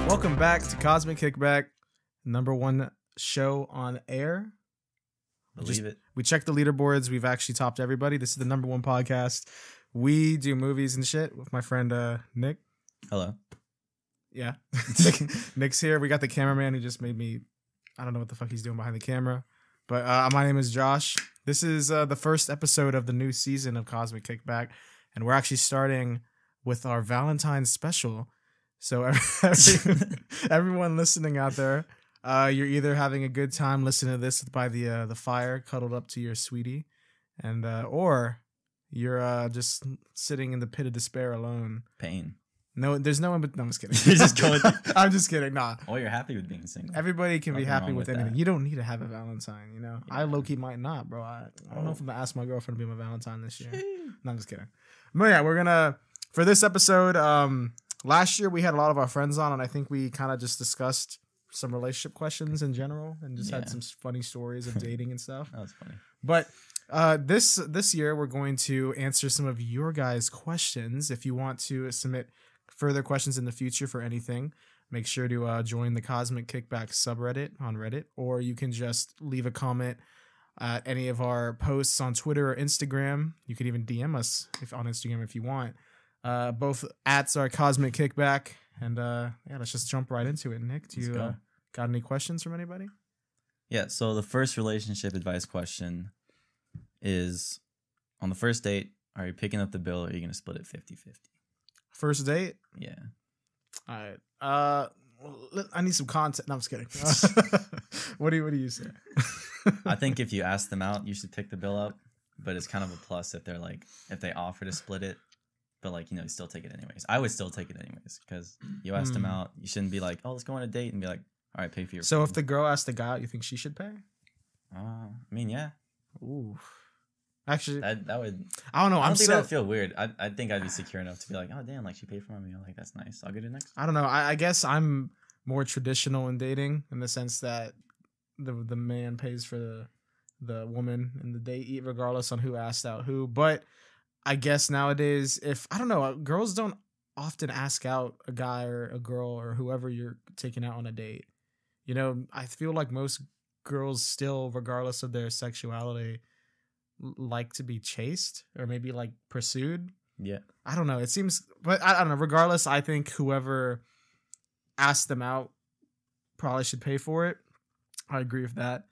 Welcome back to Cosmic Kickback, #1 show on air. Believe it. We checked the leaderboards. We've actually topped everybody. This is the #1 podcast. We do movies and shit with my friend Nick. Hello. Yeah. Nick's here. We got the cameraman who just made me, I don't know what the fuck he's doing behind the camera. But my name is Josh. This is the first episode of the new season of Cosmic Kickback. And we're actually starting with our Valentine special. So everyone listening out there, you're either having a good time listening to this by the fire, cuddled up to your sweetie, and or you're just sitting in the pit of despair alone. Pain. No, there's no one but... No, I'm just kidding. You're just going... I'm just kidding. Nah. Oh, you're happy with being single. Everybody can be happy with anything. that. You don't need to have a Valentine, you know? Yeah. I low-key might not, bro. I don't know if I'm going to ask my girlfriend to be my Valentine this year. No, I'm just kidding. But yeah, we're going to... For this episode, last year we had a lot of our friends on, and I think we kind of just discussed some relationship questions in general and just had some funny stories of dating and stuff. That was funny. But this year we're going to answer some of your guys' questions. If you want to submit further questions in the future for anything, make sure to join the Cosmic Kickback subreddit on Reddit, or you can just leave a comment at any of our posts on Twitter or Instagram. You can even DM us on Instagram if you want. Both ats are Cosmic Kickback, and let's just jump right into it. Nick, do you got any questions from anybody? Yeah, so the first relationship advice question is, on the first date, are you picking up the bill, or are you going to split it 50-50? First date? Yeah. All right. I need some content. No, I'm just kidding. What do you say? I think if you ask them out, you should pick the bill up, but it's kind of a plus if they're like, if they offer to split it, but like, you still take it anyways. I would still take it anyways, because you asked them out. You shouldn't be like, oh, let's go on a date and be like, all right, pay for your So food. if the girl asked the guy out, you think she should pay? I mean, yeah. Ooh. Actually, that would... I don't know. I don't think that would feel weird. I think I'd be secure enough to be like, oh, damn, like she paid for my meal. Like, that's nice. I'll get it next. I don't know. I guess I'm more traditional in dating in the sense that the man pays for the woman in the date, regardless on who asked out who. But I guess nowadays, I don't know, girls don't often ask out a guy or a girl or whoever you're taking out on a date. I feel like most girls still, regardless of their sexuality, like to be chased or maybe like pursued. Yeah. I don't know. It seems, but I don't know. Regardless, I think whoever asked them out probably should pay for it. I agree with that.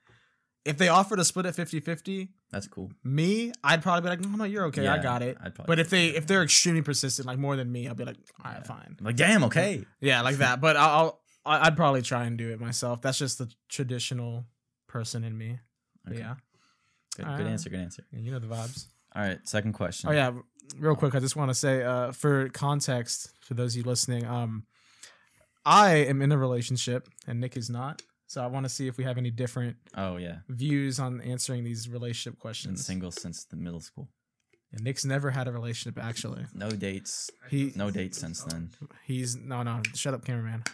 If they offer to split it 50-50, that's cool. Me, I'd probably be like, no, you're okay. Yeah, I got it. But if they're extremely persistent, like more than me, I'll be like, all right, fine. I'm like, damn, okay. Yeah, like that. But I'd probably try and do it myself. That's just the traditional person in me. Okay. Yeah. Good answer. Good answer. You know the vibes. All right. Second question. Oh yeah. Real quick, I just want to say, for context, for those of you listening, I am in a relationship and Nick is not. So I want to see if we have any different views on answering these relationship questions. Been single since the middle school. And Nick's never had a relationship, actually. No dates. No dates since then. He's no. Shut up, cameraman.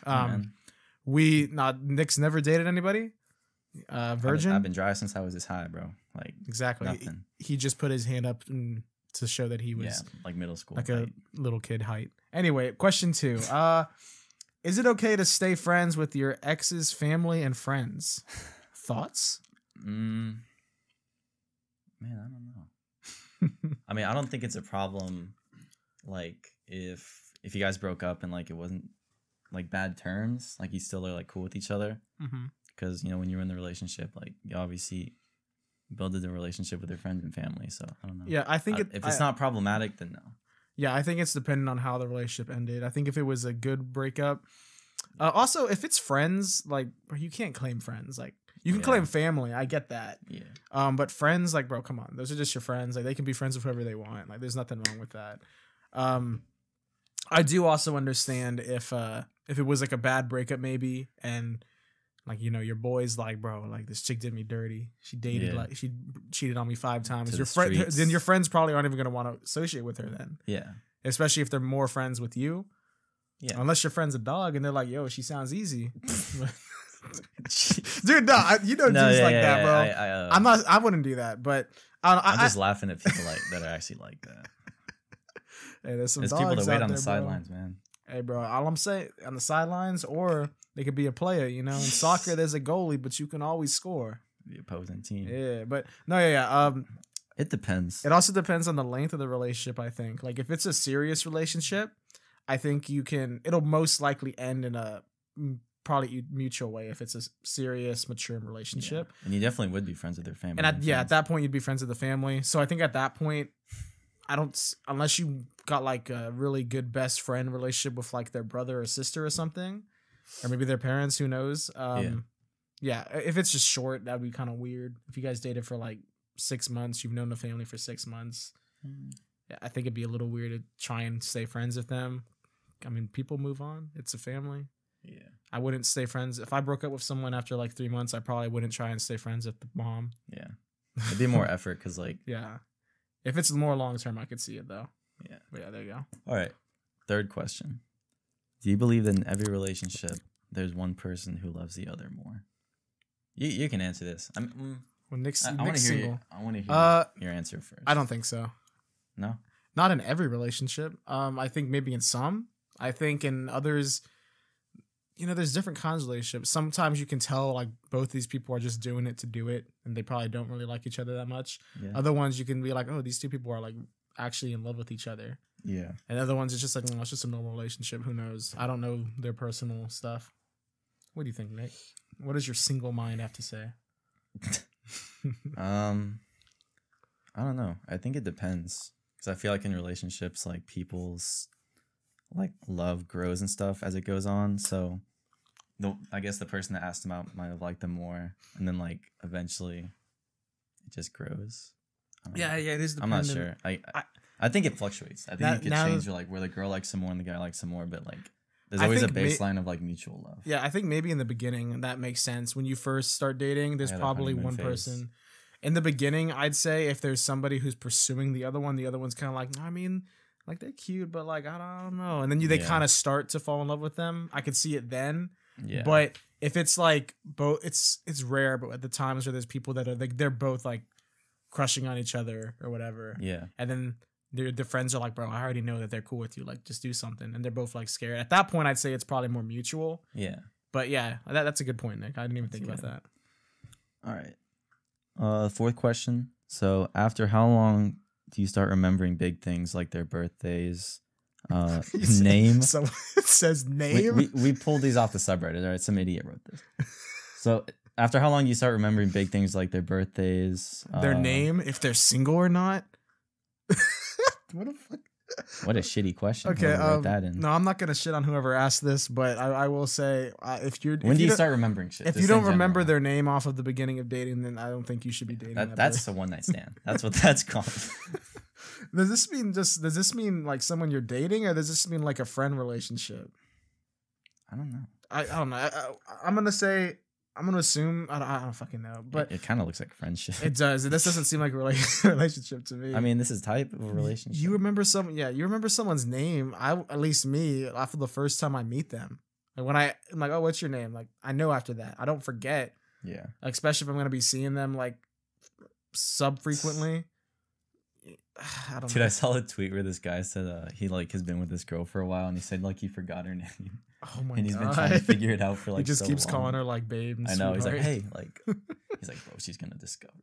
Nick's never dated anybody. Virgin. I've been dry since I was this high, bro. Like exactly. Nothing. He just put his hand up to show that he was like middle school, like a little kid height. Anyway, question 2. Is it okay to stay friends with your ex's family and friends? Thoughts? Man, I don't know. I mean, I don't think it's a problem. Like if you guys broke up and like it wasn't like bad terms, like you still are like cool with each other. Because when you're in the relationship, like you obviously build the relationship with your friends and family. So I don't know. Yeah, I think if it's not problematic, then no. Yeah, I think it's dependent on how the relationship ended. I think if it was a good breakup, also if it's friends, like you can't claim friends. Like you can claim family. I get that. Yeah. But friends, like bro, come on, those are just your friends. Like they can be friends with whoever they want. Like there's nothing wrong with that. I do also understand if it was like a bad breakup maybe and. Like, your boy's like, bro, like this chick did me dirty. She dated, like she cheated on me 5 times. Then your friends probably aren't even going to want to associate with her then. Yeah. Especially if they're more friends with you. Yeah. Unless your friend's a dog and they're like, yo, she sounds easy. Dude, no, dudes like that, bro. I wouldn't do that, but I'm just laughing at people that are actually like that. Hey, there's people that wait on the sidelines, man. Hey, bro, all I'm saying, on the sidelines, or they could be a player, you know. In soccer, there's a goalie, but you can always score. The opposing team. Yeah, but no, yeah. It depends. It also depends on the length of the relationship, I think. Like, if it's a serious relationship, I think it'll most likely end in a probably mutual way if it's a serious, mature relationship. Yeah. And you definitely would be friends with their family. And at that point, you'd be friends with the family. So I think at that point, unless you got like a really good best friend relationship with like their brother or sister or something, or maybe their parents, who knows? Yeah, if it's just short, that'd be kind of weird. If you guys dated for like 6 months, you've known the family for 6 months. Yeah, I think it'd be a little weird to try and stay friends with them. I mean, people move on. It's a family. Yeah. I wouldn't stay friends. If I broke up with someone after like 3 months, I probably wouldn't try and stay friends with the mom. Yeah. It'd be more effort because like... Yeah. If it's more long term, I could see it though. Yeah. But yeah, there you go. All right. Third question. Do you believe that in every relationship, there's one person who loves the other more? You can answer this. Well, Nick's I want to hear single. I want to hear your answer first. I don't think so. No? Not in every relationship. I think maybe in some. I think in others, you know, there's different kinds of relationships. Sometimes you can tell like both these people are just doing it to do it, and they probably don't really like each other that much. Yeah. Other ones you can be like, oh, these two people are like actually in love with each other. Yeah. And other ones it's just like, it's just a normal relationship. Who knows? I don't know their personal stuff. What do you think, Nick? What does your single mind have to say? I don't know. I think it depends, because I feel like in relationships, like people's like love grows and stuff as it goes on. So I guess the person that asked them out might have liked them more, and then like eventually it just grows. Yeah, it is I'm dependent. not sure. I think it fluctuates. I think it could change where the girl likes some more and the guy likes some more, but like there's always a baseline of like mutual love. Yeah, I think maybe in the beginning that makes sense. When you first start dating, there's probably one person. In the beginning, I'd say if there's somebody who's pursuing the other one's kind of like, I mean, like they're cute, but like I don't know. And then they kind of start to fall in love with them. I could see it then. Yeah. But if it's like both, it's rare. But at the times where there's people that are like they're both like crushing on each other or whatever. Yeah. And then the friends are like, bro, I already know that they're cool with you. Like, just do something. And they're both like scared. At that point, I'd say it's probably more mutual. Yeah. But yeah, that's a good point, Nick. I didn't even think about that. All right. Fourth question. So after how long do you start remembering big things like their birthdays, name? So it says name. We pulled these off the subreddit. All right, some idiot wrote this. So after how long do you start remembering big things like their birthdays, their name, if they're single or not? What the fuck? What a shitty question. Okay, write that in. No, I'm not gonna shit on whoever asked this, but I will say when do you start remembering shit? If you don't remember their name off of the beginning of dating, then I don't think you should be dating. That's a one night stand. That's what that's called. Does this mean like someone you're dating, or does this mean like a friend relationship? I don't know. I don't know. I'm gonna assume I don't fucking know, but it kind of looks like friendship. It does. This doesn't seem like a relationship to me. I mean, this is type of a relationship. You remember someone's name. At least me, after the first time I meet them, like when I'm like, oh, what's your name? Like I know after that, I don't forget. Yeah. Like, especially if I'm gonna be seeing them like sub frequently. I don't know. Dude, I saw a tweet where this guy said he like has been with this girl for a while, and he said like he forgot her name. Oh my god! And he's been trying to figure it out for like. He just so keeps long. calling her like babe. And I know. sweetheart. He's like, hey, like, he's like, bro, she's gonna discover.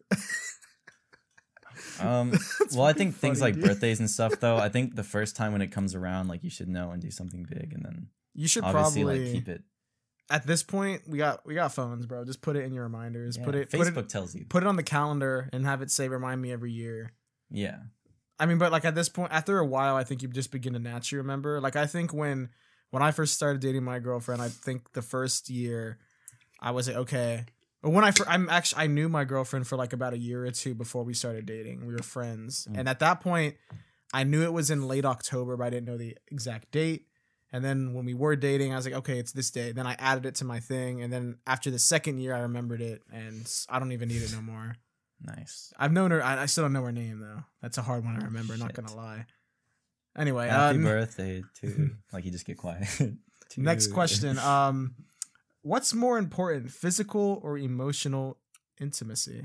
Well, I think things like birthdays and stuff, though. I think the first time when it comes around, like you should know and do something big, and then you should obviously probably like keep it. At this point, we got phones, bro. Just put it in your reminders. Yeah, Facebook tells you. Put it on the calendar and have it say remind me every year. Yeah. I mean, but like at this point, after a while, I think you just begin to naturally remember. Like I think when I first started dating my girlfriend, I think the first year I was like, okay. But when I knew my girlfriend for like about a year or two before we started dating. We were friends. And at that point, I knew it was in late October, but I didn't know the exact date. And then when we were dating, I was like, okay, it's this day. Then I added it to my thing. And then after the second year, I remembered it. And I don't even need it no more. Nice. I've known her. I still don't know her name, though. That's a hard one to remember. Not going to lie. Anyway. Happy birthday to... Like, you just get quiet. Next question. What's more important, physical or emotional intimacy?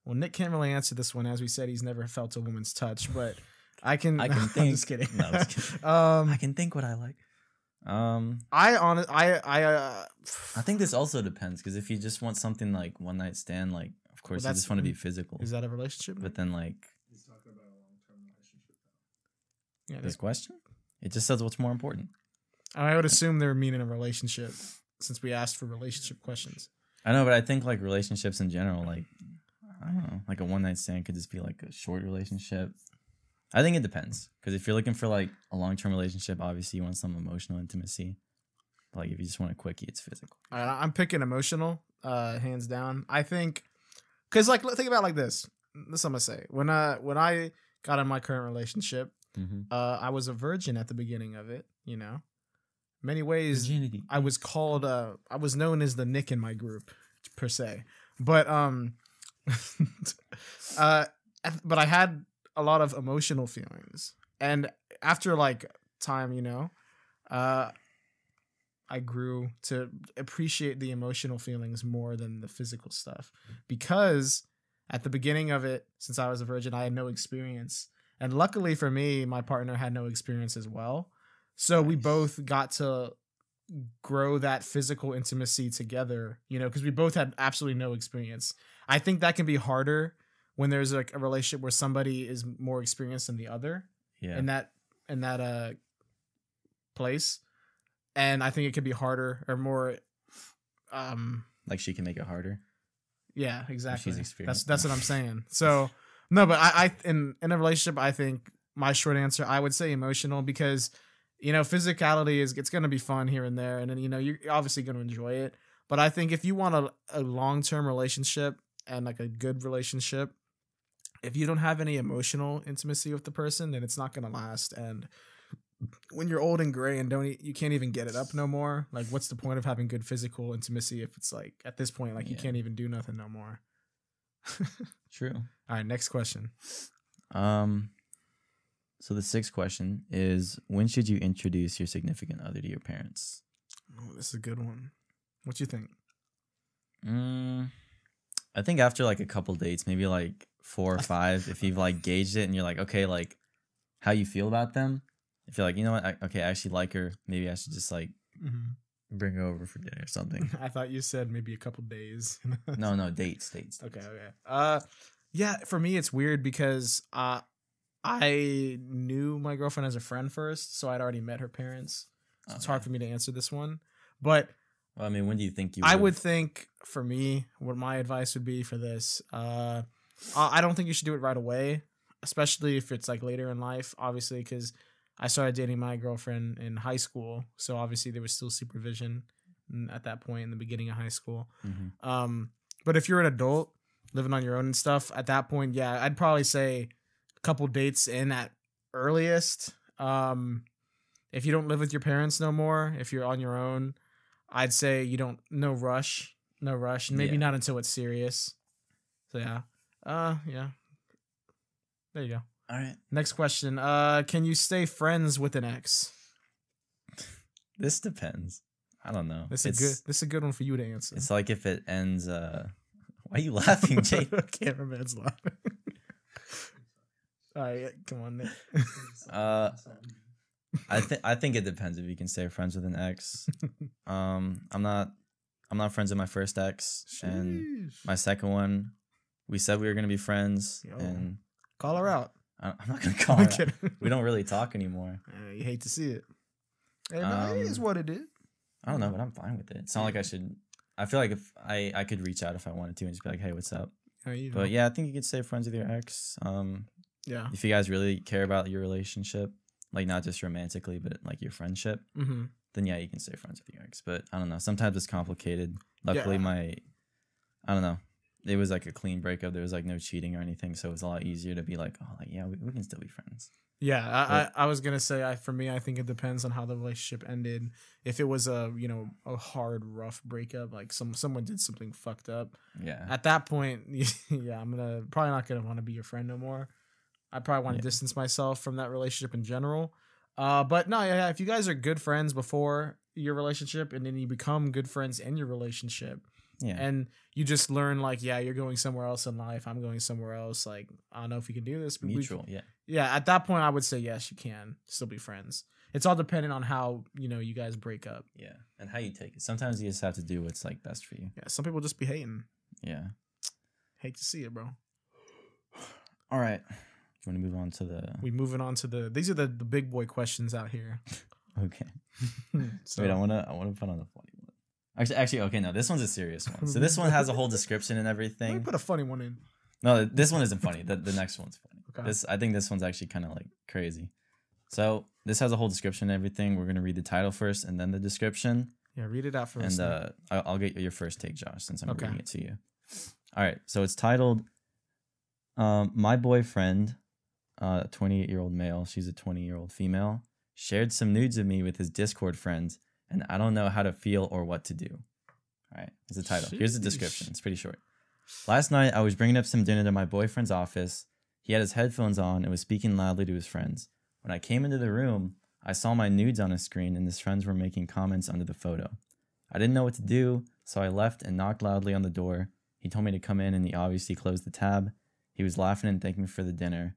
Well, Nick can't really answer this one. As we said, he's never felt a woman's touch. But I can think. I'm just kidding. No, I'm just kidding. I can think what I like. I think this also depends because if you just want something like one night stand, like of course you just want to be physical. Is that a relationship? But then like, he's talking about a long-term relationship. Yeah, this question, it just says what's more important. I would assume they were meaning a relationship since we asked for relationship questions. I know, but I think like relationships in general, like I don't know, like a one night stand could just be like a short relationship. I think it depends because if you're looking for like a long-term relationship, obviously you want some emotional intimacy. But, like if you just want a quickie, it's physical. I'm picking emotional, hands down. I think because like think about it like this. This I'm gonna say when I got in my current relationship, I was a virgin at the beginning of it. You know, many ways Virginity. I was called. I was known as the Nick in my group per se, but but I had a lot of emotional feelings, and after like time, you know, I grew to appreciate the emotional feelings more than the physical stuff because at the beginning of it, since I was a virgin, I had no experience, and luckily for me, my partner had no experience as well, so we both got to grow that physical intimacy together, you know, because we both had absolutely no experience. I think that can be harder when there's like a relationship where somebody is more experienced than the other in that place. And I think it could be harder or more like she can make it harder. Yeah, exactly. She's experienced. That's what I'm saying. So no, but I in a relationship, I think my short answer, I would say emotional because, you know, physicality it's going to be fun here and there. And then, you know, you're obviously going to enjoy it. But I think if you want a long-term relationship and like a good relationship, if you don't have any emotional intimacy with the person, then it's not going to last. And when you're old and gray and you can't even get it up no more, like what's the point of having good physical intimacy if it's like at this point, like you can't even do nothing no more. True. All right, next question. So the sixth question is, when should you introduce your significant other to your parents? Oh, this is a good one. What you think? I think after like a couple dates, maybe like 4 or 5, if you've like gauged it and you're like, okay, like how you feel about them. If you're like, you know what, I actually like her, maybe I should just like bring her over for dinner or something. I thought you said maybe a couple days. No, dates. Okay. Yeah, for me it's weird because I knew my girlfriend as a friend first, so I'd already met her parents. So it's hard for me to answer this one. But well, I mean, when do you think you I would think for me, what my advice would be for this, I don't think you should do it right away, especially if it's like later in life, obviously, because I started dating my girlfriend in high school. So obviously there was still supervision at that point in the beginning of high school. But if you're an adult living on your own and stuff, at that point, yeah, I'd probably say a couple dates in at earliest. If you don't live with your parents no more, if you're on your own, I'd say no rush, maybe not until it's serious. So yeah. There you go. All right. Next question. Can you stay friends with an ex? This depends. I don't know. This is a good one for you to answer. It's like if it ends. Why are you laughing, Jake? Cameraman's laughing. All right, come on, Nick. I think it depends if you can stay friends with an ex. I'm not friends with my first ex. Sheesh. And my second one, we said we were gonna be friends. And call her out. I'm not gonna call her out. We don't really talk anymore. You hate to see it. Hey, no, it is what it is. I don't know, but I'm fine with it. It's not like I should. I feel like if I could reach out if I wanted to and just be like, hey, what's up? But yeah, I think you could stay friends with your ex. Yeah. If you guys really care about your relationship, like not just romantically, but like your friendship, then yeah, you can stay friends with your ex. But I don't know. Sometimes it's complicated. Luckily, I don't know. It was like a clean breakup. There was like no cheating or anything, so it was a lot easier to be like, oh, like yeah, we can still be friends. Yeah, I was gonna say, for me, I think it depends on how the relationship ended. If it was a hard, rough breakup, like someone did something fucked up. Yeah. At that point, yeah, I'm probably not gonna want to be your friend no more. I probably want to distance myself from that relationship in general. But no, yeah, if you guys are good friends before your relationship and then you become good friends in your relationship, Yeah. And you just learn like, yeah, you're going somewhere else in life. I'm going somewhere else. Like, I don't know if we can do this. But Mutual, yeah. Yeah, at that point, I would say yes, you can still be friends. It's all dependent on how, you guys break up. Yeah, and how you take it. Sometimes you just have to do what's like best for you. Yeah, some people just be hating. Yeah. Hate to see it, bro. All right. You want to move on to the... We moving on to these are the big boy questions out here. Okay. So, Wait, I want to put on the funny one. Actually, okay, no, this one's a serious one. So this one has a whole description and let me everything. put a funny one in. No, this one isn't funny. The next one's funny. Okay. I think this one's actually kind of like crazy. So this has a whole description and everything. We're gonna read the title first and then the description. Yeah, read it out first. And I'll get your first take, Josh, since I'm Okay. reading it to you. All right. So it's titled, "My boyfriend, a 28-year-old male, she's a 20-year-old female, shared some nudes of me with his Discord friends, and I don't know how to feel or what to do." All right. That's the title. Here's the description. It's pretty short. "Last night, I was bringing up some dinner to my boyfriend's office. He had his headphones on and was speaking loudly to his friends. When I came into the room, I saw my nudes on his screen and his friends were making comments under the photo. I didn't know what to do, so I left and knocked loudly on the door. He told me to come in and he obviously closed the tab. He was laughing and thanked me for the dinner,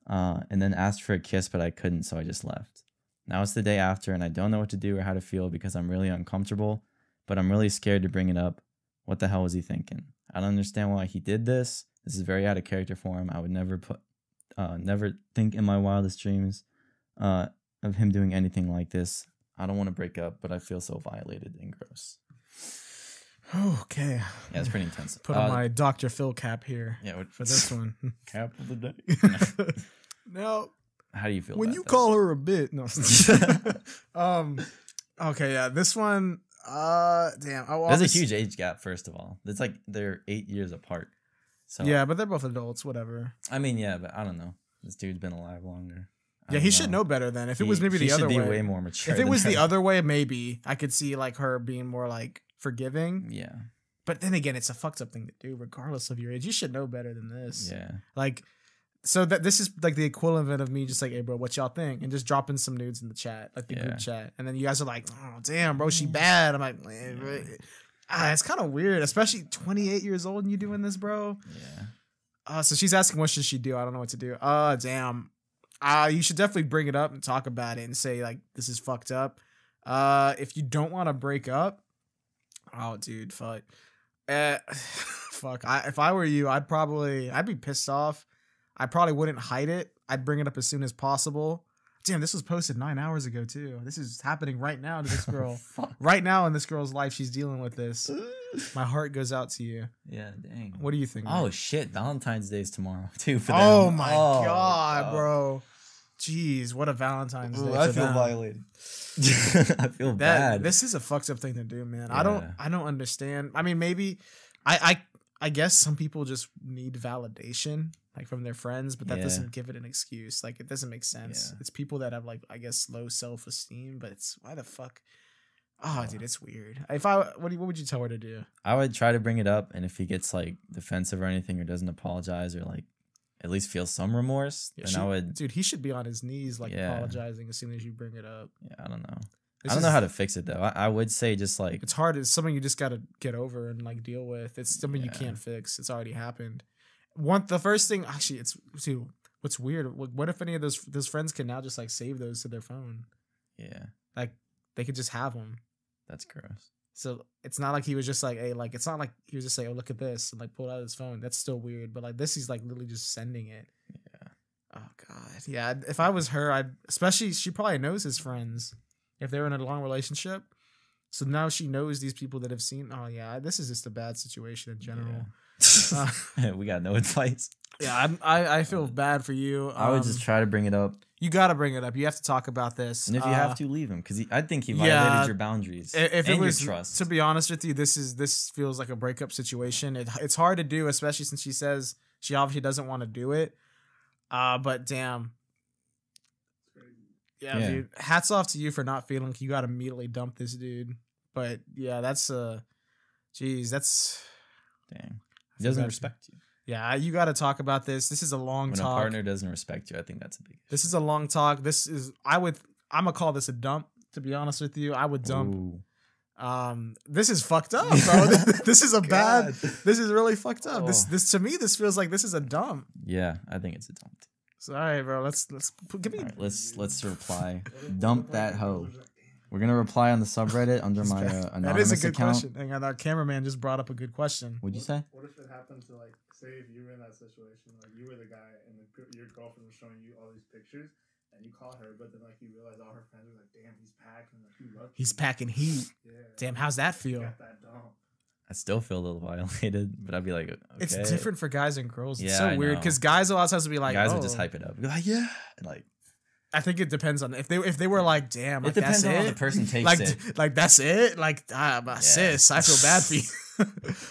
and then asked for a kiss, but I couldn't, so I just left. Now it's the day after and I don't know what to do or how to feel because I'm really uncomfortable, but I'm really scared to bring it up. What the hell was he thinking? I don't understand why he did this. This is very out of character for him. I would never think in my wildest dreams of him doing anything like this. I don't want to break up, but I feel so violated and gross." Okay. Yeah, it's pretty intense. Put on my Dr. Phil cap here. Yeah, For this one. cap of the day. No. How do you feel? When about you this? call her a bit. No. Okay, yeah. This one, damn. There's a huge age gap, first of all. It's like they're 8 years apart. So Yeah, but they're both adults, whatever. I mean, yeah, but I don't know. This dude's been alive longer. I Yeah, don't he should know. know better then. If it was maybe the other he should way. be way more mature. If it than was the her. other way, maybe I could see like her being more like forgiving. Yeah. But then again, it's a fucked up thing to do, regardless of your age. You should know better than this. Yeah. Like, so that this is like the equivalent of me just like, hey, bro, what y'all think? And just dropping some nudes in the chat, like the Yeah. group chat. And then you guys are like, oh, damn, bro, she bad. I'm like, it's kind of weird, especially 28 years old and you doing this, bro. Yeah. So she's asking, what should she do? I don't know what to do. Damn. You should definitely bring it up and talk about it and say, like, this is fucked up. If you don't want to break up, oh, dude, fuck. Fuck. If I were you, I'd be pissed off. I probably wouldn't hide it. I'd bring it up as soon as possible. Damn, this was posted 9 hours ago, too. This is happening right now to this girl. Right now in this girl's life, she's dealing with this. My heart goes out to you. Yeah, dang. What do you think? Oh, man? shit. Valentine's Day is tomorrow, too, for them. Oh, my God, bro. Jeez, what a Valentine's Day. Ooh, I for feel them. violated. I feel bad. This is a fucked up thing to do, man. Yeah. I don't understand. I mean, maybe I guess some people just need validation, like from their friends, but that Yeah. doesn't give it an excuse. Like, it doesn't make sense. Yeah. It's people that have, like, I guess, low self-esteem, but it's why the fuck? Oh, dude, it's weird. What would you tell her to do? I would try to bring it up, and if he gets like defensive or anything, or doesn't apologize, or like at least feel some remorse, Yeah, then I would. Dude, he should be on his knees, like, Yeah. apologizing as soon as you bring it up. Yeah, I don't know. This I don't know is- how to fix it though. I would say just like It's hard. It's something you just gotta get over and like deal with. It's something you Yeah. can't fix. It's already happened. The first thing, actually, it's see what's weird. What if any of those friends can now just like save those to their phone? yeah, Like they could just have them. that's gross. So it's not like he was just like, hey, like it's not like he was just like, oh, look at this and like pull out his phone. That's still weird. But like this, he's like literally just sending it. Yeah. Oh God, yeah. If I was her, especially she probably knows his friends if they're in a long relationship. So now she knows these people that have seen. Oh yeah, this is just a bad situation in general. We got no advice. Yeah, I feel bad for you. I would just try to bring it up, You got to bring it up. You have to talk about this. and if you have to, leave him because I think he violated your boundaries If and it was, your trust. to be honest with you, this feels like a breakup situation. It's hard to do, especially since she says she obviously doesn't want to do it. But damn. Yeah, dude. Hats off to you for not feeling like you got to immediately dump this dude. But yeah, that's geez, that's Dang. He doesn't respect you. Yeah, you got to talk about this. This is a long When talk. a partner doesn't respect you, I think that's a big issue. This is a long talk. I'm gonna call this a dump. To be honest with you, I would dump. Ooh. This is fucked up, bro. This is a bad. This is really fucked up. This to me, this feels like this is a dump. Yeah, I think it's a dump. So, all right, bro. Give me. All right, let's reply. Dump that hoe. We're gonna reply on the subreddit under my anonymous account. That is a good question. Hang on, our cameraman just brought up a good question. What'd you say? What if it happened to like, say if you were in that situation, like you were the guy and your girlfriend was showing you all these pictures, and you call her, but then like you realize all her friends were like, "Damn, he's packing. Like, he loves He's packing heat. Yeah. Damn, how's that feel? Got that dump. I still feel a little violated, but I'd be like, okay. It's different for guys and girls. It's Yeah, so I weird know. because guys a lot of times will be like, guys oh. would just hype it up. Be like, yeah, and like. I think it depends on if they were like, damn, like, It depends that's on it. how the person takes like, it. Like that's it. Like sis, I feel bad for you.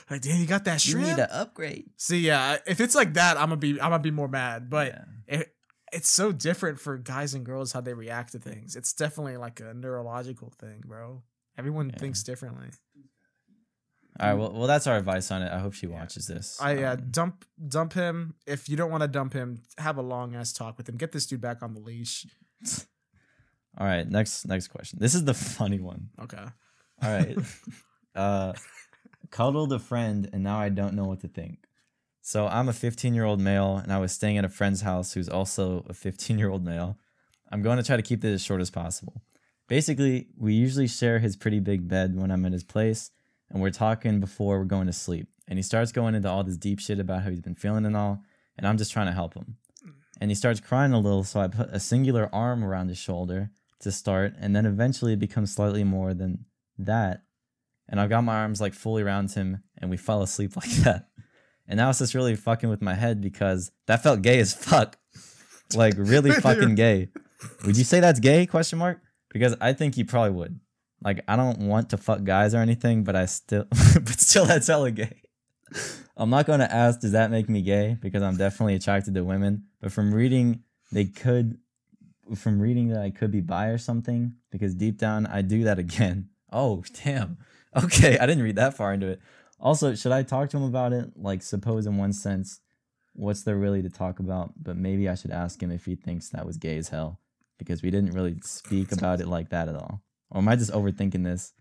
Like damn, you got that You shrimp. need an upgrade. See, yeah, if it's like that, I'm gonna be more mad. But Yeah. it's so different for guys and girls how they react to things. It's definitely like a neurological thing, bro. Everyone thinks differently. All right, well, that's our advice on it. I hope she watches this. Dump him. If you don't want to dump him, have a long ass talk with him. Get this dude back on the leash. All right, next question. This is the funny one. Okay. All right. Cuddled a friend, and now I don't know what to think. So I'm a 15-year-old male, and I was staying at a friend's house who's also a 15-year-old male. I'm going to try to keep this as short as possible. Basically, we usually share his pretty big bed when I'm at his place, and we're talking before we're going to sleep. And he starts going into all this deep shit about how he's been feeling and all, and I'm just trying to help him. And he starts crying a little, so I put a singular arm around his shoulder to start, and then eventually it becomes slightly more than that. And I've got my arms like fully around him, and we fell asleep like that. And now it's just really fucking with my head because that felt gay as fuck. Like really fucking gay. Would you say that's gay? Question mark? Because I think you probably would. Like, I don't want to fuck guys or anything, but that's hella gay. I'm not going to ask, does that make me gay? Because I'm definitely attracted to women. But from reading that I could be bi or something, because deep down, I do that again. Oh, damn. Okay, I didn't read that far into it. Also, should I talk to him about it? Like, suppose in one sense, what's there really to talk about? But maybe I should ask him if he thinks that was gay as hell. Because we didn't really speak about it like that at all. Or am I just overthinking this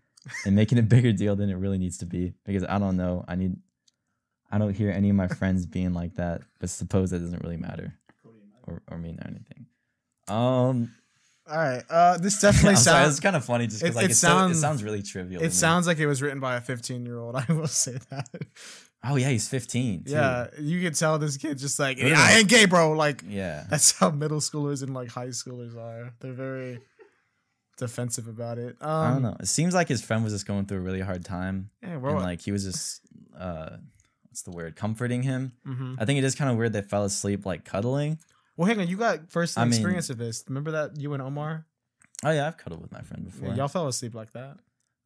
and making a bigger deal than it really needs to be? Because I don't know. I don't hear any of my friends being like that, but suppose that doesn't really matter or mean anything. All right. This definitely sounds. It's kind of funny just because like it sounds really trivial. It sounds like it was written by a 15-year-old. I will say that. Oh yeah, he's 15. Too. Yeah, you can tell this kid just like I ain't gay, bro. Like yeah, that's how middle schoolers and like high schoolers are. They're very defensive about it. I don't know. It seems like his friend was just going through a really hard time. Yeah, bro. And like he was just what's the word? Comforting him. Mm-hmm. I think it is kind of weird they fell asleep like cuddling. Well, hang on. You got first-hand experience of this. Remember that you and Omar? Oh yeah, I've cuddled with my friend before. Yeah, y'all fell asleep like that.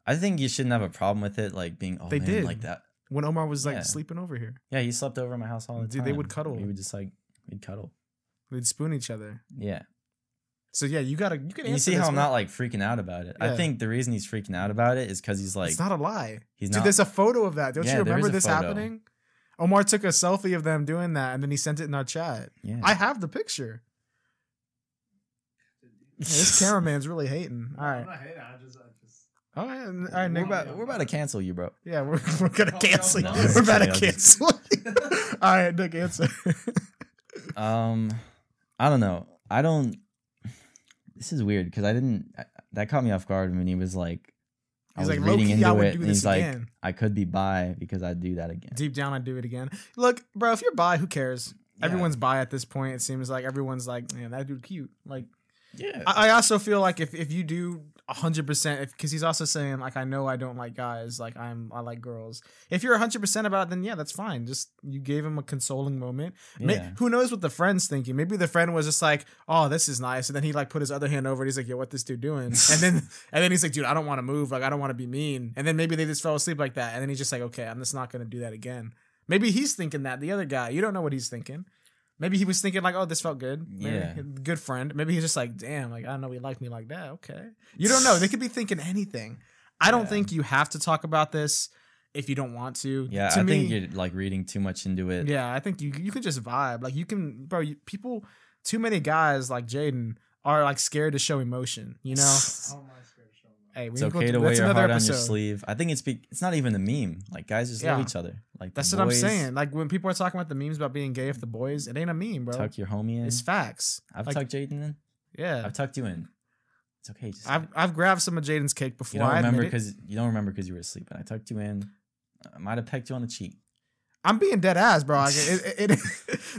I think you shouldn't have a problem with it, like being they did like that. When Omar was like sleeping over here. Yeah, he slept over at my house all the time. Dude, they would cuddle. We would just like we'd cuddle. We'd spoon each other. Yeah. So yeah, you can answer. You see how I'm not like freaking out about it. Yeah. I think the reason he's freaking out about it is because he's like it's not a lie. He's Dude, not. there's a photo of that. Don't you remember this photo. happening? Omar took a selfie of them doing that, and then he sent it in our chat. Yeah. I have the picture. Yeah, this cameraman's really hating. All right. I'm not hating. I just. All right, Nick. We're about to cancel you, bro. Yeah, we're gonna cancel you. no, We're about to kidding, cancel you. All right, Nick, answer. I don't know. This is weird because that caught me off guard when he was like, He's I was like, reading low-key, I into would it, do and this he's again. like, I could be bi because I'd do that again. Deep down, I'd do it again. Look, bro, if you're bi, who cares? Yeah. Everyone's bi at this point. It seems like everyone's like, man, that dude cute. Like, Yeah. I also feel like if you do 100%, because he's also saying like, I know I don't like guys, like I like girls. If you're 100% about it, then yeah, that's fine. Just you gave him a consoling moment. Yeah. Who knows what the friend's thinking? Maybe the friend was just like, oh, this is nice, and then he like put his other hand over it. He's like, yo, what this dude doing? and then he's like, dude, I don't want to move. Like I don't want to be mean. And then maybe they just fell asleep like that. And then he's just like, okay, I'm just not gonna do that again. Maybe he's thinking that the other guy. You don't know what he's thinking. Maybe he was thinking like, oh, this felt good. Maybe, Yeah. good friend. Maybe he's just like, damn, like I don't know, he liked me like that. Okay. You don't know. They could be thinking anything. I don't think you have to talk about this if you don't want to. Yeah, To I me, think you're like reading too much into it. yeah, I think you can just vibe. Like you can, bro. People, too many guys like Jaden are like scared to show emotion. You know. How am I scared to show Hey, It's okay to wear your heart on your sleeve. I think it's not even a meme. Like guys just love each other. Like that's what I'm saying. Like when people are talking about the memes about being gay with the boys, it ain't a meme, bro. Tuck your homie in. It's facts. I've tucked Jaden in. Yeah, I've tucked you in. It's okay. Just I've grabbed some of Jaden's cake before. You don't remember because you were asleep, and I tucked you in. I might have pecked you on the cheek. I'm being dead ass, bro. Like,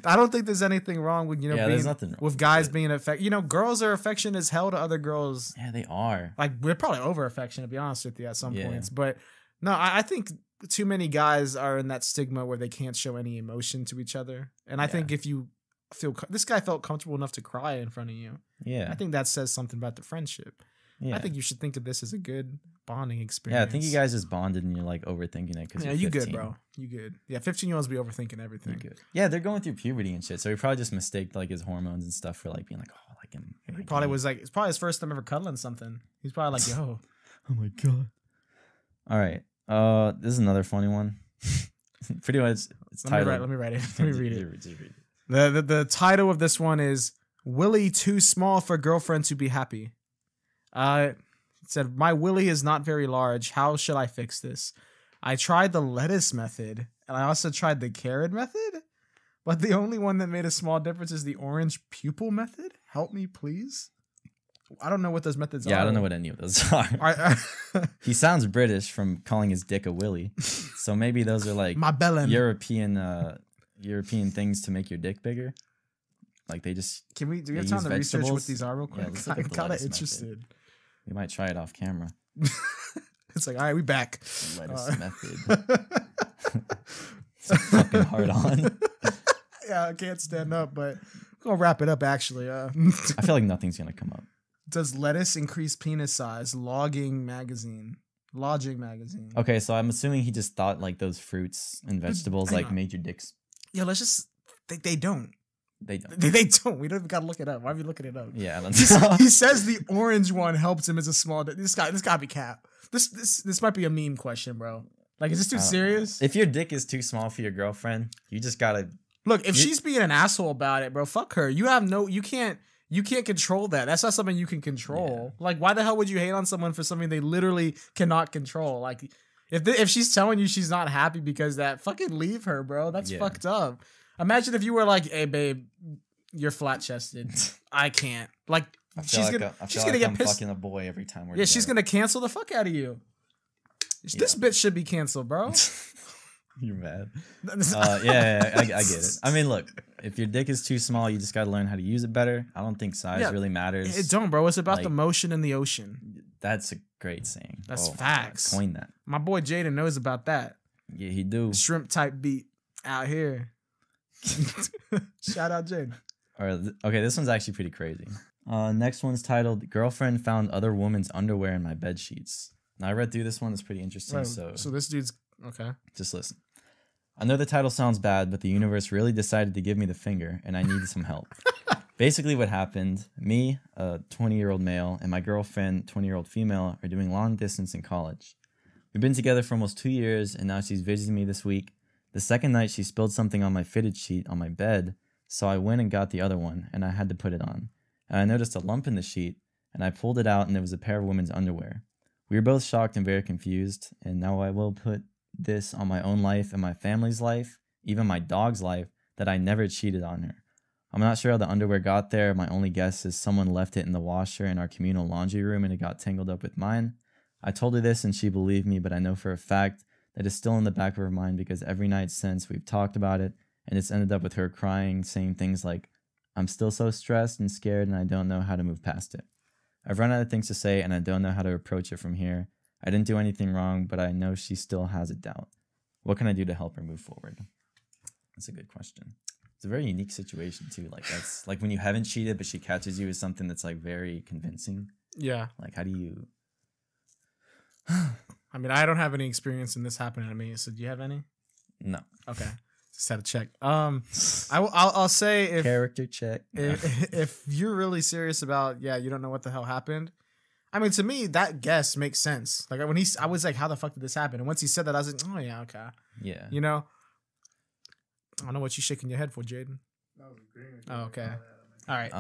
I don't think there's anything wrong with being, there's nothing wrong with guys being affectionate. Girls are affectionate as hell to other girls. Yeah, they are. Like we're probably over affectionate, to be honest with you, at some points. But no, I think too many guys are in that stigma where they can't show any emotion to each other. And I think if you this guy felt comfortable enough to cry in front of you. Yeah, I think that says something about the friendship. Yeah. I think you should think of this as a good bonding experience. Yeah, I think you guys just bonded and you're like overthinking it because you good, bro. You good. Yeah, 15-year-olds be overthinking everything. Good. Yeah, they're going through puberty and shit, so he probably just mistaked like his hormones and stuff for like being like, oh, like him. He probably was like, it's probably his first time ever cuddling something. He's probably like, yo. Oh my god. All right. This is another funny one. Pretty much, it's titled. Let me write it. Let me read it. Just read it. The title of this one is Willie Too Small for Girlfriend to Be Happy. It said, my willy is not very large. How should I fix this? I tried the lettuce method, and I also tried the carrot method, but the only one that made a small difference is the orange pupil method. Help me, please. I don't know what those methods are. Yeah, I don't know what any of those are. He sounds British from calling his dick a willy, so maybe those are like my bellend. European things to make your dick bigger. Like they just do we have time to research what these are real quick? Yeah, I'm kind of interested. Method. We might try it off camera. It's like, all right, we back. Lettuce method. It's fucking hard on. Yeah, I can't stand up, but we're gonna wrap it up. Actually, I feel like nothing's gonna come up. Does lettuce increase penis size? Lodging magazine. Okay, so I'm assuming he just thought like those fruits and vegetables like made your dicks. Yeah, let's just. They don't. They don't. They don't. We don't gotta look it up. Why are we looking it up? Yeah, I don't know. He says the orange one helps him as a small. This gotta be cap. This might be a meme question, bro. Like, is this too serious? If your dick is too small for your girlfriend, you just gotta look. If she's being an asshole about it, bro, fuck her. You can't control that. That's not something you can control. Yeah. Like, why the hell would you hate on someone for something they literally cannot control? Like, if she's telling you she's not happy because that, fucking leave her, bro. That's fucked up. Imagine if you were like, hey, babe, you're flat chested. I can't. Like, she's gonna get pissed. Fucking a boy every time we're together. She's gonna cancel the fuck out of you. This bitch should be canceled, bro. You're mad. I get it. I mean, look, if your dick is too small, you just gotta learn how to use it better. I don't think size really matters. It don't, bro. It's about the motion in the ocean. That's a great saying. That's facts. Coin that. My boy Jaden knows about that. Yeah, he do. Shrimp type beat out here. Shout out Jaden. Okay, this one's actually pretty crazy. Next one's titled "Girlfriend Found Other Woman's Underwear in My Bed Sheets." Now I read through this one; it's pretty interesting. Right, so this dude's okay. Just listen. I know the title sounds bad, but the universe really decided to give me the finger, and I needed some help. Basically, what happened: me, a 20-year-old male, and my girlfriend, 20-year-old female, are doing long distance in college. We've been together for almost 2 years, and now she's visiting me this week. The second night, she spilled something on my fitted sheet on my bed, so I went and got the other one, and I had to put it on. And I noticed a lump in the sheet, and I pulled it out, and there was a pair of women's underwear. We were both shocked and very confused, and now I will put this on my own life and my family's life, even my dog's life, that I never cheated on her. I'm not sure how the underwear got there. My only guess is someone left it in the washer in our communal laundry room, and it got tangled up with mine. I told her this, and she believed me, but I know for a fact that is still in the back of her mind because every night since we've talked about it, and it's ended up with her crying, saying things like, I'm still so stressed and scared and I don't know how to move past it. I've run out of things to say and I don't know how to approach it from here. I didn't do anything wrong, but I know she still has a doubt. What can I do to help her move forward? That's a good question. It's a very unique situation too. Like that's like when you haven't cheated, but she catches you with something that's like very convincing. Yeah. Like how do you... I mean, I don't have any experience in this happening to me. So do you have any? No. Okay. Just had to check. I'll say if character check. If you're really serious about, you don't know what the hell happened. I mean, to me, that guess makes sense. Like when I was like, how the fuck did this happen? And once he said that, I was like, oh yeah, okay. Yeah. You know, I don't know what you shaking your head for, Jaden. That was green. Oh, okay. All right.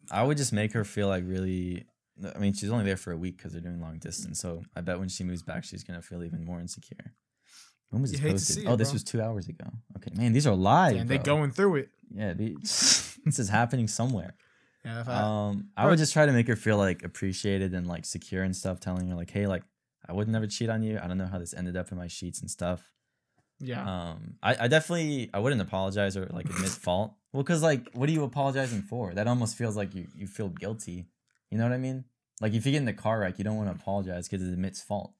I would just make her feel like really I mean, she's only there for a week because they're doing long distance. So I bet when she moves back, she's gonna feel even more insecure. When was this posted? Oh, this was 2 hours ago. Okay, man, these are live. And they're going through it. Yeah, this is happening somewhere. Yeah. I would just try to make her feel like appreciated and like secure and stuff. Telling her like, hey, like I would never cheat on you. I don't know how this ended up in my sheets and stuff. Yeah. I definitely I wouldn't apologize or like admit fault. Well, because like, what are you apologizing for? That almost feels like you feel guilty. You know what I mean? Like if you get in the car wreck, you don't want to apologize because it admits fault.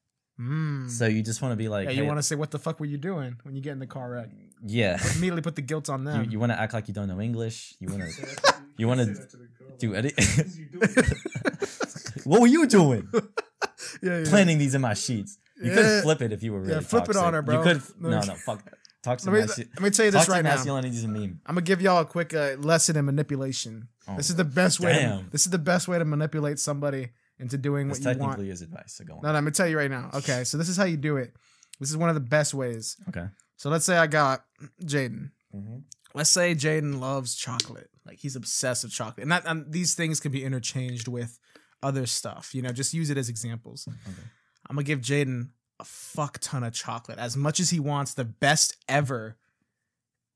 So you just want to be like, yeah, you want to say, what the fuck were you doing when you get in the car wreck? Yeah. Immediately put the guilt on them. You want to act like you don't know English. You want to you want to do edit. What were you doing? Yeah. Planning these in my sheets. You could flip it if you were really flip toxic. it on her, bro. You could no, fuck that. Toxic let me tell you this right now. Masculinity is a meme. I'm gonna give y'all a quick lesson in manipulation. This is the best way. This is the best way to manipulate somebody into doing what you want. Technically is advice. So go on. No, I'm gonna tell you right now. Okay, so this is how you do it. This is one of the best ways. Okay. So let's say I got Jaden. Let's say Jaden loves chocolate. Like he's obsessed with chocolate, and these things can be interchanged with other stuff. You know, just use it as examples. Okay. I'm gonna give Jaden a fuck ton of chocolate, as much as he wants, the best ever.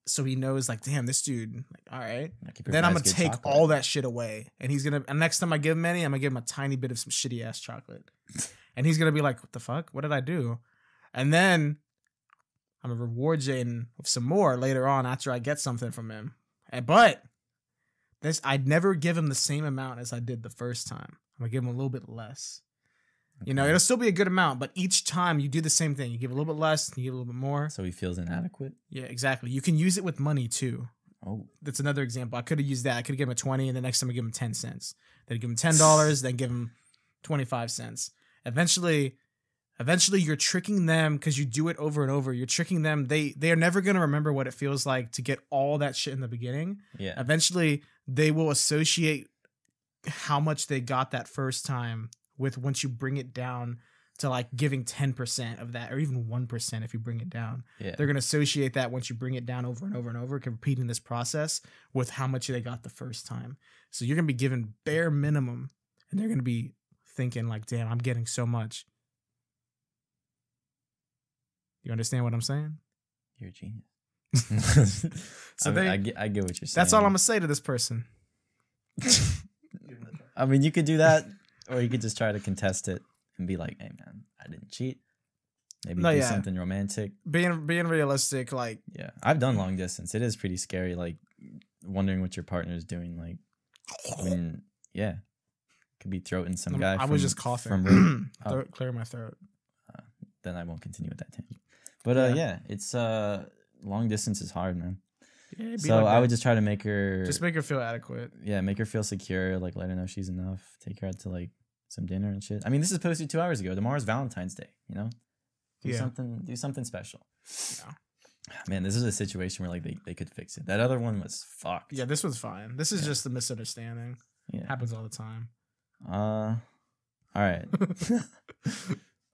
So he knows, like, damn, this dude, like, all right. Then I'm gonna take all that shit away, and and next time I give him any, I'm gonna give him a tiny bit of some shitty ass chocolate, and he's gonna be like, what the fuck? What did I do? And then I'm gonna reward Jaden with some more later on after I get something from him. But I'd never give him the same amount as I did the first time. I'm gonna give him a little bit less. Okay. You know, it'll still be a good amount, but each time you do the same thing. You give a little bit less, you give a little bit more. So he feels inadequate? Yeah, exactly. You can use it with money too. Oh. That's another example. I could have used that. I could have given him a 20, and the next time I give him 10 cents. Then give him $10, then give him 25 cents. Eventually you're tricking them because you do it over and over. You're tricking them. They are never going to remember what it feels like to get all that shit in the beginning. Yeah. Eventually they will associate how much they got that first time with once you bring it down to like giving 10% of that, or even 1% if you bring it down. Yeah. They're going to associate that once you bring it down over and over and over, repeating this process with how much they got the first time. So you're going to be given bare minimum, and they're going to be thinking like, damn, I'm getting so much. You understand what I'm saying? You're a genius. So I get what you're saying. That's all I'm going to say to this person. I mean, you could do that, or you could just try to contest it and be like, hey, man, I didn't cheat. Maybe do something romantic. Being realistic, like... Yeah, I've done long distance. It is pretty scary, like, wondering what your partner is doing. Like, when, yeah, could be throating some guy I was just coughing. From clear my throat. Then I won't continue with that tangent. But, yeah, it's... long distance is hard, man. Yeah, so I would just try to make her... Just make her feel adequate. Yeah, make her feel secure. Like, let her know she's enough. Take her out to, like, some dinner and shit. I mean, this is posted 2 hours ago. Tomorrow's Valentine's Day, you know? Do something special. Yeah. Man, this is a situation where, like, they could fix it. That other one was fucked. Yeah, this was fine. This is just a misunderstanding. Yeah. Happens all the time. All right.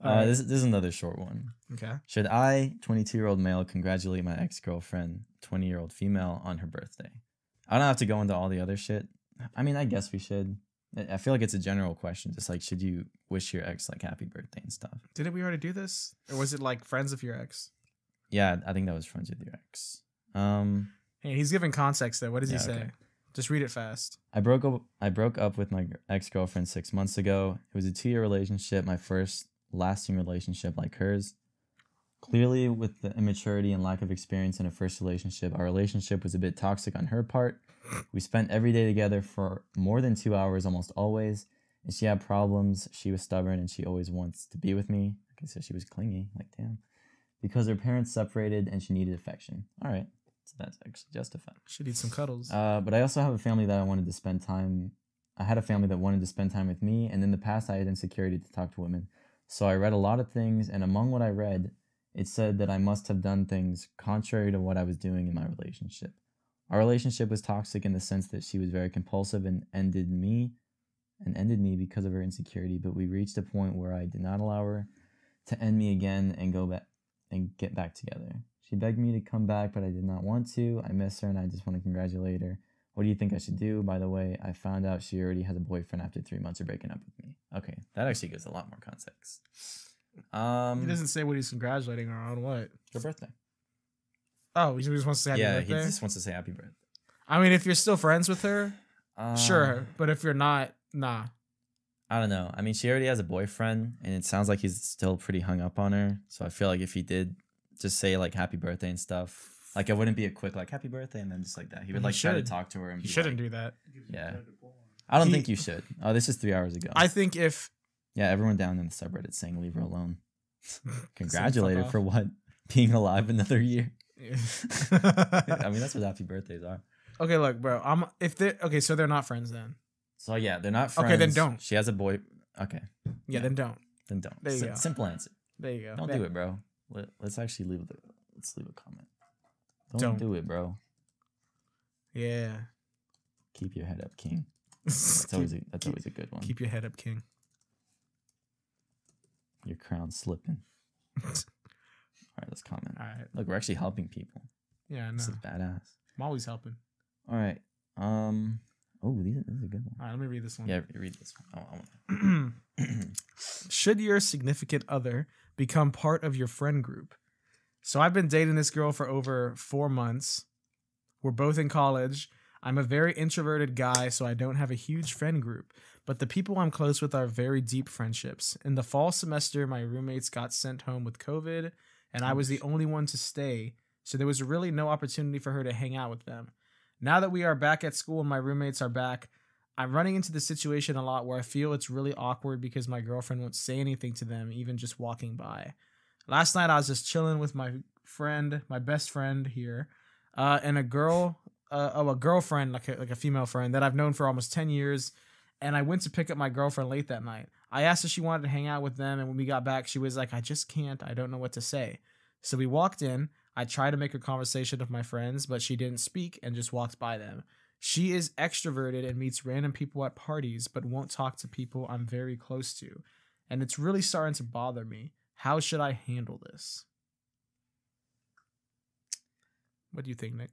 This is another short one. Okay. Should I, 22-year-old male, congratulate my ex-girlfriend, 20-year-old female, on her birthday? I don't have to go into all the other shit. I mean, I guess we should. I feel like it's a general question. Just like, should you wish your ex like happy birthday and stuff? Didn't we already do this? Or was it like friends of your ex? Yeah, I think that was friends with your ex. Hey, he's giving context there. What does he say? Okay. Just read it fast. I broke up with my ex-girlfriend 6 months ago. It was a 2-year relationship, my first lasting relationship like hers. Clearly, with the immaturity and lack of experience in a first relationship, our relationship was a bit toxic on her part. We spent every day together for more than 2 hours almost always, and she had problems. She was stubborn, and she always wants to be with me. Like I said, she was clingy, like damn. Because her parents separated, and she needed affection. All right, so that's actually justified. She needs some cuddles. But I also have a family that I wanted to spend time. I had a family that wanted to spend time with me, and in the past, I had insecurity to talk to women. So I read a lot of things, and among what I read, it said that I must have done things contrary to what I was doing in my relationship. Our relationship was toxic in the sense that she was very compulsive and ended me because of her insecurity, but we reached a point where I did not allow her to end me again and go back and get back together. She begged me to come back, but I did not want to. I miss her, and I just want to congratulate her What do you think I should do? By the way, I found out she already has a boyfriend after 3 months of breaking up with me. Okay, that actually gives a lot more context. He doesn't say what he's congratulating her on. What? Her birthday. Oh, he just wants to say happy birthday? Yeah, he just wants to say happy birthday. I mean, if you're still friends with her, sure. But if you're not, nah. I don't know. I mean, she already has a boyfriend, and it sounds like he's still pretty hung up on her. So I feel like if he did just say like happy birthday and stuff, like it wouldn't be a quick like happy birthday and then just like that. He would like try to talk to her and he shouldn't like, do that. Yeah. I don't think you should. Oh, this is 3 hours ago. I think if everyone down in the subreddit saying leave her alone. Congratulate her for what? Being alive another year. I mean, that's what happy birthdays are. Okay, look, bro. So they're not friends then. So yeah, they're not friends. Okay, then don't. She has a boy. Okay. Yeah, then don't. Then don't. There you go. Simple answer. There you go. Don't do it, bro. Let's actually leave a comment. Don't do it, bro. Yeah. Keep your head up, King. That's always a good one. Keep your head up, King. Your crown's slipping. All right, let's comment. All right. Look, we're actually helping people. Yeah, I know. This is badass. I'm always helping. All right. Oh, this is a good one. All right, let me read this one. Yeah, read this one. Should your significant other become part of your friend group? So I've been dating this girl for over 4 months. We're both in college. I'm a very introverted guy, so I don't have a huge friend group. But the people I'm close with are very deep friendships. In the fall semester, my roommates got sent home with COVID, and I was the only one to stay. So there was really no opportunity for her to hang out with them. Now that we are back at school and my roommates are back, I'm running into the situation a lot where I feel it's really awkward because my girlfriend won't say anything to them, even just walking by. Last night, I was just chilling with my friend, my best friend here, and a girlfriend, like a female friend that I've known for almost 10 years. And I went to pick up my girlfriend late that night. I asked if she wanted to hang out with them. And when we got back, she was like, I just can't. I don't know what to say. So we walked in. I tried to make a conversation with my friends, but she didn't speak and just walked by them. She is extroverted and meets random people at parties, but won't talk to people I'm very close to. And it's really starting to bother me. How should I handle this? What do you think, Nick?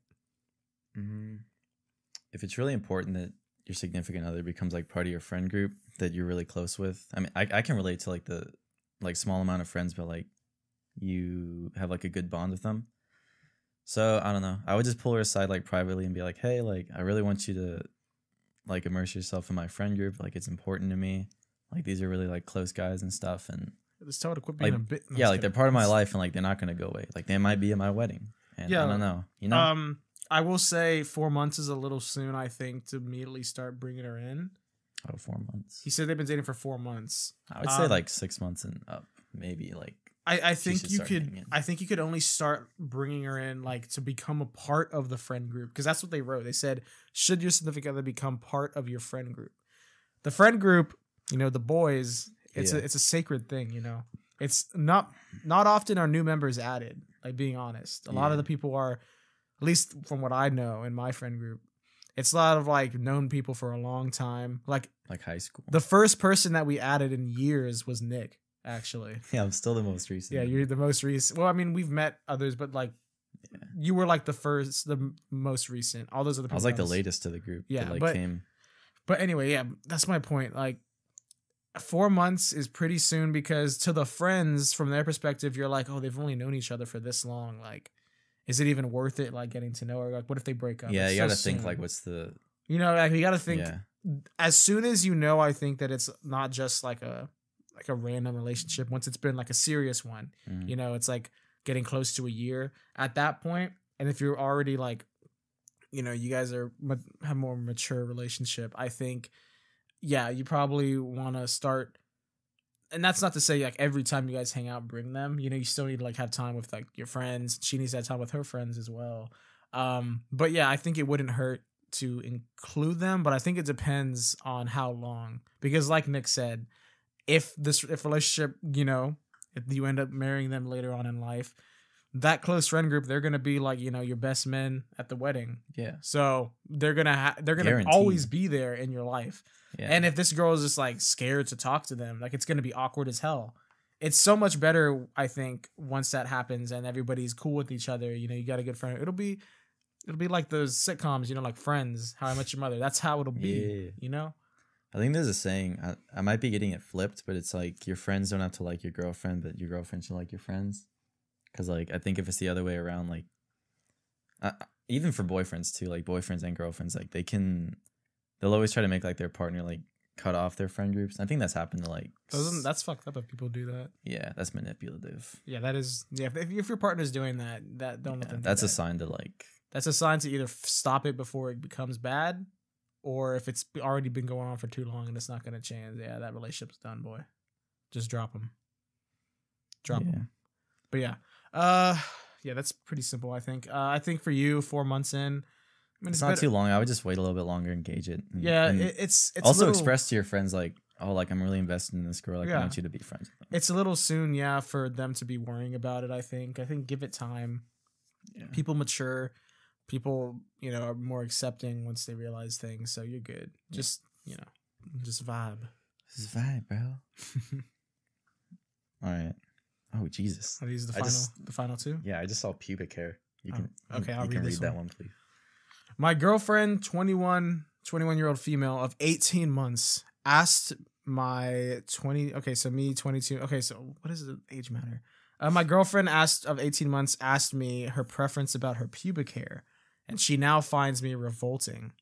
If it's really important that your significant other becomes like part of your friend group that you're really close with, I mean, I can relate to like the small amount of friends, but like you have like a good bond with them. So I don't know. I would just pull her aside like privately and be like, hey, like I really want you to like immerse yourself in my friend group. Like it's important to me. Like these are really like close guys and stuff. And just tell her to quit being like, a bit. No, yeah, like they're part of my life and like they're not gonna go away. Like they might be at my wedding. And yeah, I don't know. You know. I will say 4 months is a little soon, I think, to immediately start bringing her in. Oh, 4 months. He said they've been dating for 4 months. I would say like 6 months and up, maybe like. I think you could. I think you could only start bringing her in like to become a part of the friend group, because that's what they wrote. They said, "Should your significant other become part of your friend group?" The friend group, you know, the boys. It's a sacred thing, you know. It's not often are new members added. Like being honest, a lot of the people are, at least from what I know in my friend group, it's a lot of like known people for a long time. Like high school. The first person that we added in years was Nick. Actually, yeah, I'm still the most recent. Yeah, you're the most recent. Well, I mean, we've met others, but like, you were like the most recent. All those other people. I was like the latest to the group. Yeah, that, like, came. But anyway, yeah, that's my point. Like, 4 months is pretty soon, because to the friends, from their perspective, you're like, oh, they've only known each other for this long. Like, is it even worth it? Like getting to know her? Like, what if they break up? Yeah, it's you got to think like, what's the? You know, like you got to think. Yeah. As soon as you know, I think that it's not just like a random relationship. Once it's been like a serious one, you know, it's like getting close to a year at that point. And if you're already like, you know, you guys have more mature relationship, I think, yeah, you probably want to start. And that's not to say like every time you guys hang out, bring them, you know, you still need to like have time with like your friends. She needs to have time with her friends as well. But yeah, I think it wouldn't hurt to include them, but I think it depends on how long, because like Nick said, if relationship, you know, if you end up marrying them later on in life, that close friend group, they're gonna be like, you know, your best men at the wedding. Yeah. So they're gonna always be there in your life. Yeah. And if this girl is just like scared to talk to them, like it's gonna be awkward as hell. It's so much better, I think, once that happens and everybody's cool with each other. You know, you got a good friend. It'll be like those sitcoms, you know, like Friends, How I Met Your Mother. That's how it'll be, Yeah. you know? I think there's a saying. I might be getting it flipped, but it's like your friends don't have to like your girlfriend, but your girlfriend should like your friends. Because like I think if it's the other way around, like even for boyfriends too, like boyfriends and girlfriends, like they'll always try to make like their partner like cut off their friend groups. I think that's happened to like. That's fucked up if people do that. Yeah, that's manipulative. Yeah, that is. Yeah, if your partner's doing that, don't let them. That's do a that. sign to like. That's a sign to either stop it before it becomes bad, or if it's already been going on for too long and it's not going to change. Yeah, that relationship's done, boy. Just drop them. Drop them. But yeah, yeah, that's pretty simple. I think. I think for you, 4 months in, I mean, it's not too long. I would just wait a little bit longer and gauge it. And it's also express to your friends like, oh, like I'm really invested in this girl. Like I want you to be friends with them. It's a little soon, yeah, for them to be worrying about it. I think give it time. Yeah. People mature. People, you know, are more accepting once they realize things. So you're good. Just, you know, just vibe. Just vibe, bro. All right. Oh, Jesus. Are these the final two? Yeah, I just saw pubic hair. You can I'll read this that one, please. My girlfriend, 21-year-old female of 18 months, asked my 22. Okay, so what does the age matter? My girlfriend of 18 months asked me her preference about her pubic hair, and she now finds me revolting.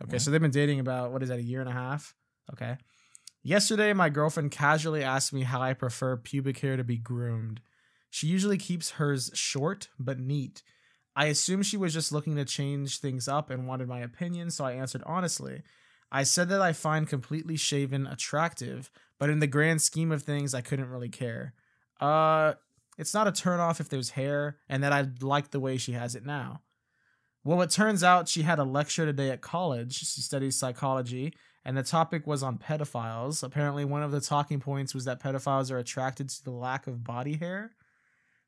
Okay, so they've been dating about, what is that, a year and a half? Okay. Yesterday, my girlfriend casually asked me how I prefer pubic hair to be groomed. She usually keeps hers short, but neat. I assumed she was just looking to change things up and wanted my opinion, so I answered honestly. I said that I find completely shaven attractive, but in the grand scheme of things, I couldn't really care. It's not a turnoff if there's hair, and that I like the way she has it now. Well, it turns out she had a lecture today at college. She studies psychology, and the topic was on pedophiles. Apparently, one of the talking points was that pedophiles are attracted to the lack of body hair.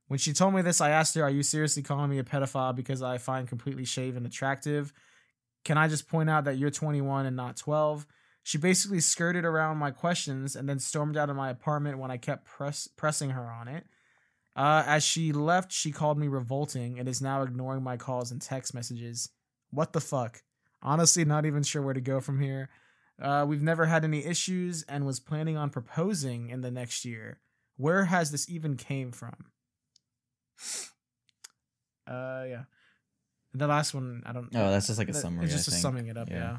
When she told me this, I asked her, are you seriously calling me a pedophile because I find completely shaven attractive? Can I just point out that you're 21 and not 12? She basically skirted around my questions and then stormed out of my apartment when I kept pressing her on it. As she left, she called me revolting and is now ignoring my calls and text messages. What the fuck? Honestly, not even sure where to go from here. We've never had any issues and was planning on proposing in the next year. Where has this even came from? Yeah. The last one, I don't know. Oh, that's just like a summary. It's just summing it up, yeah.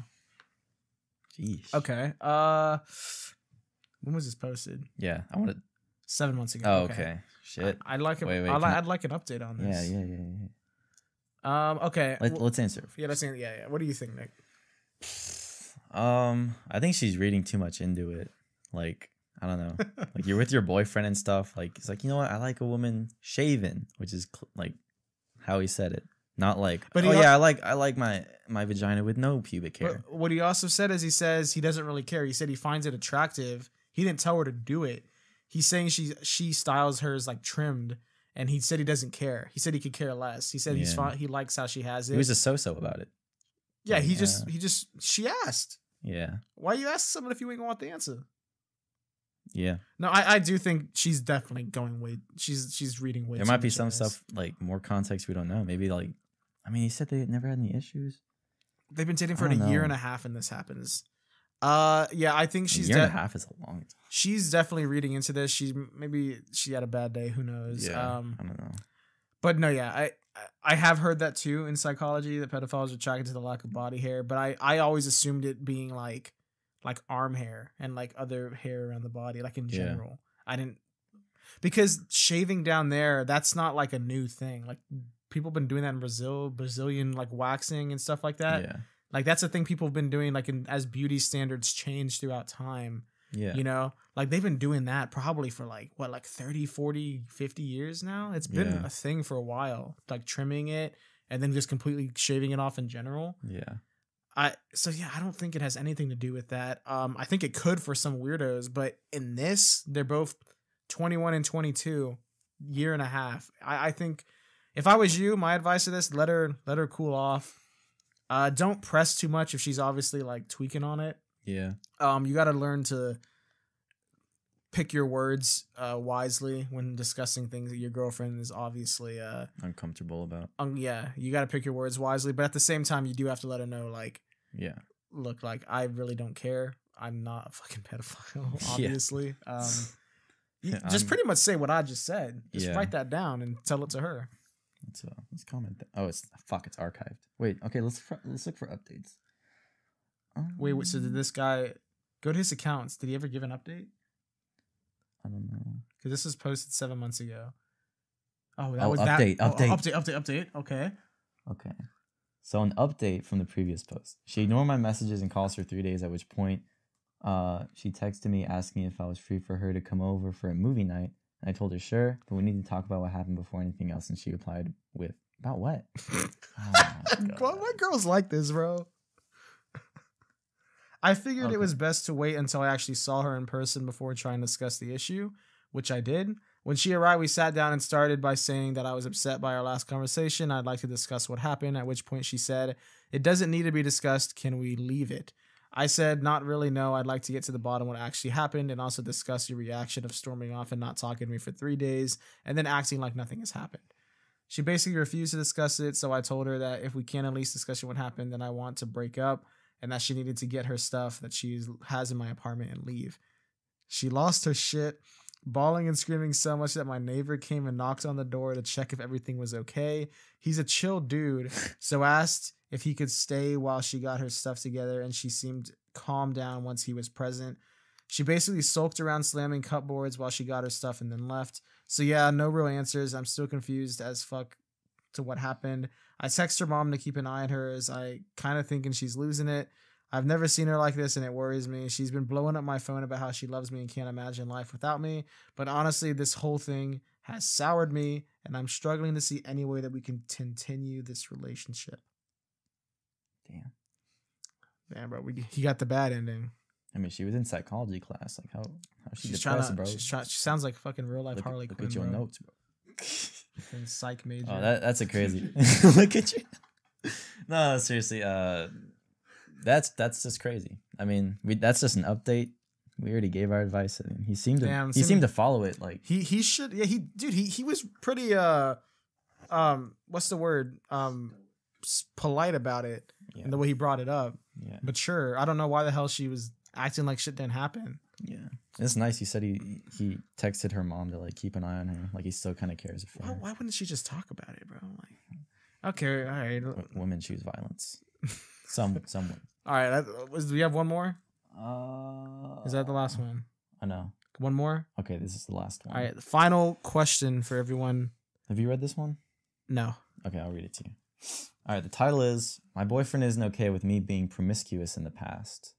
Jeez. Okay. When was this posted? Yeah, I wanted 7 months ago. Oh, okay. Shit. I'd like I'd like an update on this. Yeah. Okay. Let's answer. Yeah, let's answer. Yeah. What do you think, Nick? I think she's reading too much into it. Like, I don't know. Like you're with your boyfriend and stuff. Like it's like, you know what? I like a woman shaven, which is like how he said it. Not like, but I like my vagina with no pubic hair. But what he also said is he says he doesn't really care. He said he finds it attractive. He didn't tell her to do it. He's saying she styles hers like trimmed, and he said he doesn't care. He said he could care less. He said he likes how she has it. He was a so-so about it. Yeah, she asked. Yeah. Why you ask someone if you ain't gonna want the answer? Yeah. No, I do think she's definitely going way. She's reading way. There might be some stuff like more context we don't know. Maybe like, I mean, he said they never had any issues. They've been dating for a year and a half, and this happens. Yeah, I think she's a year and a half is a long time. She's definitely reading into this. Maybe she had a bad day. Who knows? Yeah, I don't know. But no, yeah, I have heard that too in psychology that pedophiles are attracted to the lack of body hair. But I always assumed it being like arm hair and like other hair around the body, like in general. I didn't, because shaving down there, that's not like a new thing. Like people have been doing that in Brazilian like waxing and stuff like that. Yeah. Like that's a thing people have been doing like as beauty standards change throughout time. Yeah. You know, like they've been doing that probably for like 30, 40, 50 years now. It's been a thing for a while, like trimming it and then just completely shaving it off in general. Yeah. I don't think it has anything to do with that. I think it could for some weirdos, but in this, they're both 21 and 22, year and a half. I think if I was you, my advice to this, let her cool off. Don't press too much if she's obviously like tweaking on it. Yeah. You got to learn to pick your words wisely when discussing things that your girlfriend is obviously uncomfortable about. Yeah, you got to pick your words wisely, but at the same time, you do have to let her know, like, yeah, look, like, I really don't care. I'm not a fucking pedophile, obviously. Just pretty much say what I just said. Just write that down and tell it to her. Let's comment. It's archived. Wait, okay, let's look for updates. Wait, so did this guy go to his accounts? Did he ever give an update? I don't know. Because this was posted 7 months ago. Oh, that was update. Update. Okay. Okay. So an update from the previous post. She ignored my messages and calls for 3 days, at which point she texted me asking if I was free for her to come over for a movie night. And I told her sure, but we need to talk about what happened before anything else. And she replied with, about what? Why girls like this, bro? I figured it was best to wait until I actually saw her in person before trying to discuss the issue, which I did. When she arrived, we sat down and started by saying that I was upset by our last conversation. I'd like to discuss what happened, at which point she said, it doesn't need to be discussed. Can we leave it? I said, not really, no. I'd like to get to the bottom of what actually happened and also discuss your reaction of storming off and not talking to me for 3 days and then acting like nothing has happened. She basically refused to discuss it, so I told her that if we can't at least discuss what happened, then I want to break up and that she needed to get her stuff that she has in my apartment and leave. She lost her shit, bawling and screaming so much that my neighbor came and knocked on the door to check if everything was okay. He's a chill dude, so asked if he could stay while she got her stuff together, and she seemed calm down once he was present. She basically sulked around slamming cupboards while she got her stuff and then left. So yeah, no real answers. I'm still confused as fuck to what happened. I text her mom to keep an eye on her as I kind of thinking she's losing it. I've never seen her like this and it worries me. She's been blowing up my phone about how she loves me and can't imagine life without me. But honestly, this whole thing has soured me and I'm struggling to see any way that we can continue this relationship. Damn, bro. He got the bad ending. I mean, she was in psychology class. Like, how she's depressed, bro? She sounds like fucking real life Harley Quinn. Look at your notes, bro. In psych major. Oh, that's a crazy. Look at you. No, seriously. That's just crazy. I mean, that's just an update. We already gave our advice. I mean, he seemed to follow it. Like he should. Yeah, he was pretty what's the word? Polite about it and the way he brought it up. Yeah. But sure, I don't know why the hell she was acting like shit didn't happen. Yeah. It's nice. He said he texted her mom to like keep an eye on her. Like he still kind of cares for her. Why wouldn't she just talk about it, bro? Like, okay, all right. Women choose violence. Someone. All right. Do we have one more? Is that the last one? I know. One more? Okay, this is the last one. All right. The final question for everyone. Have you read this one? No. Okay, I'll read it to you. All right, the title is, My Boyfriend Isn't Okay with Me Being Promiscuous in the Past.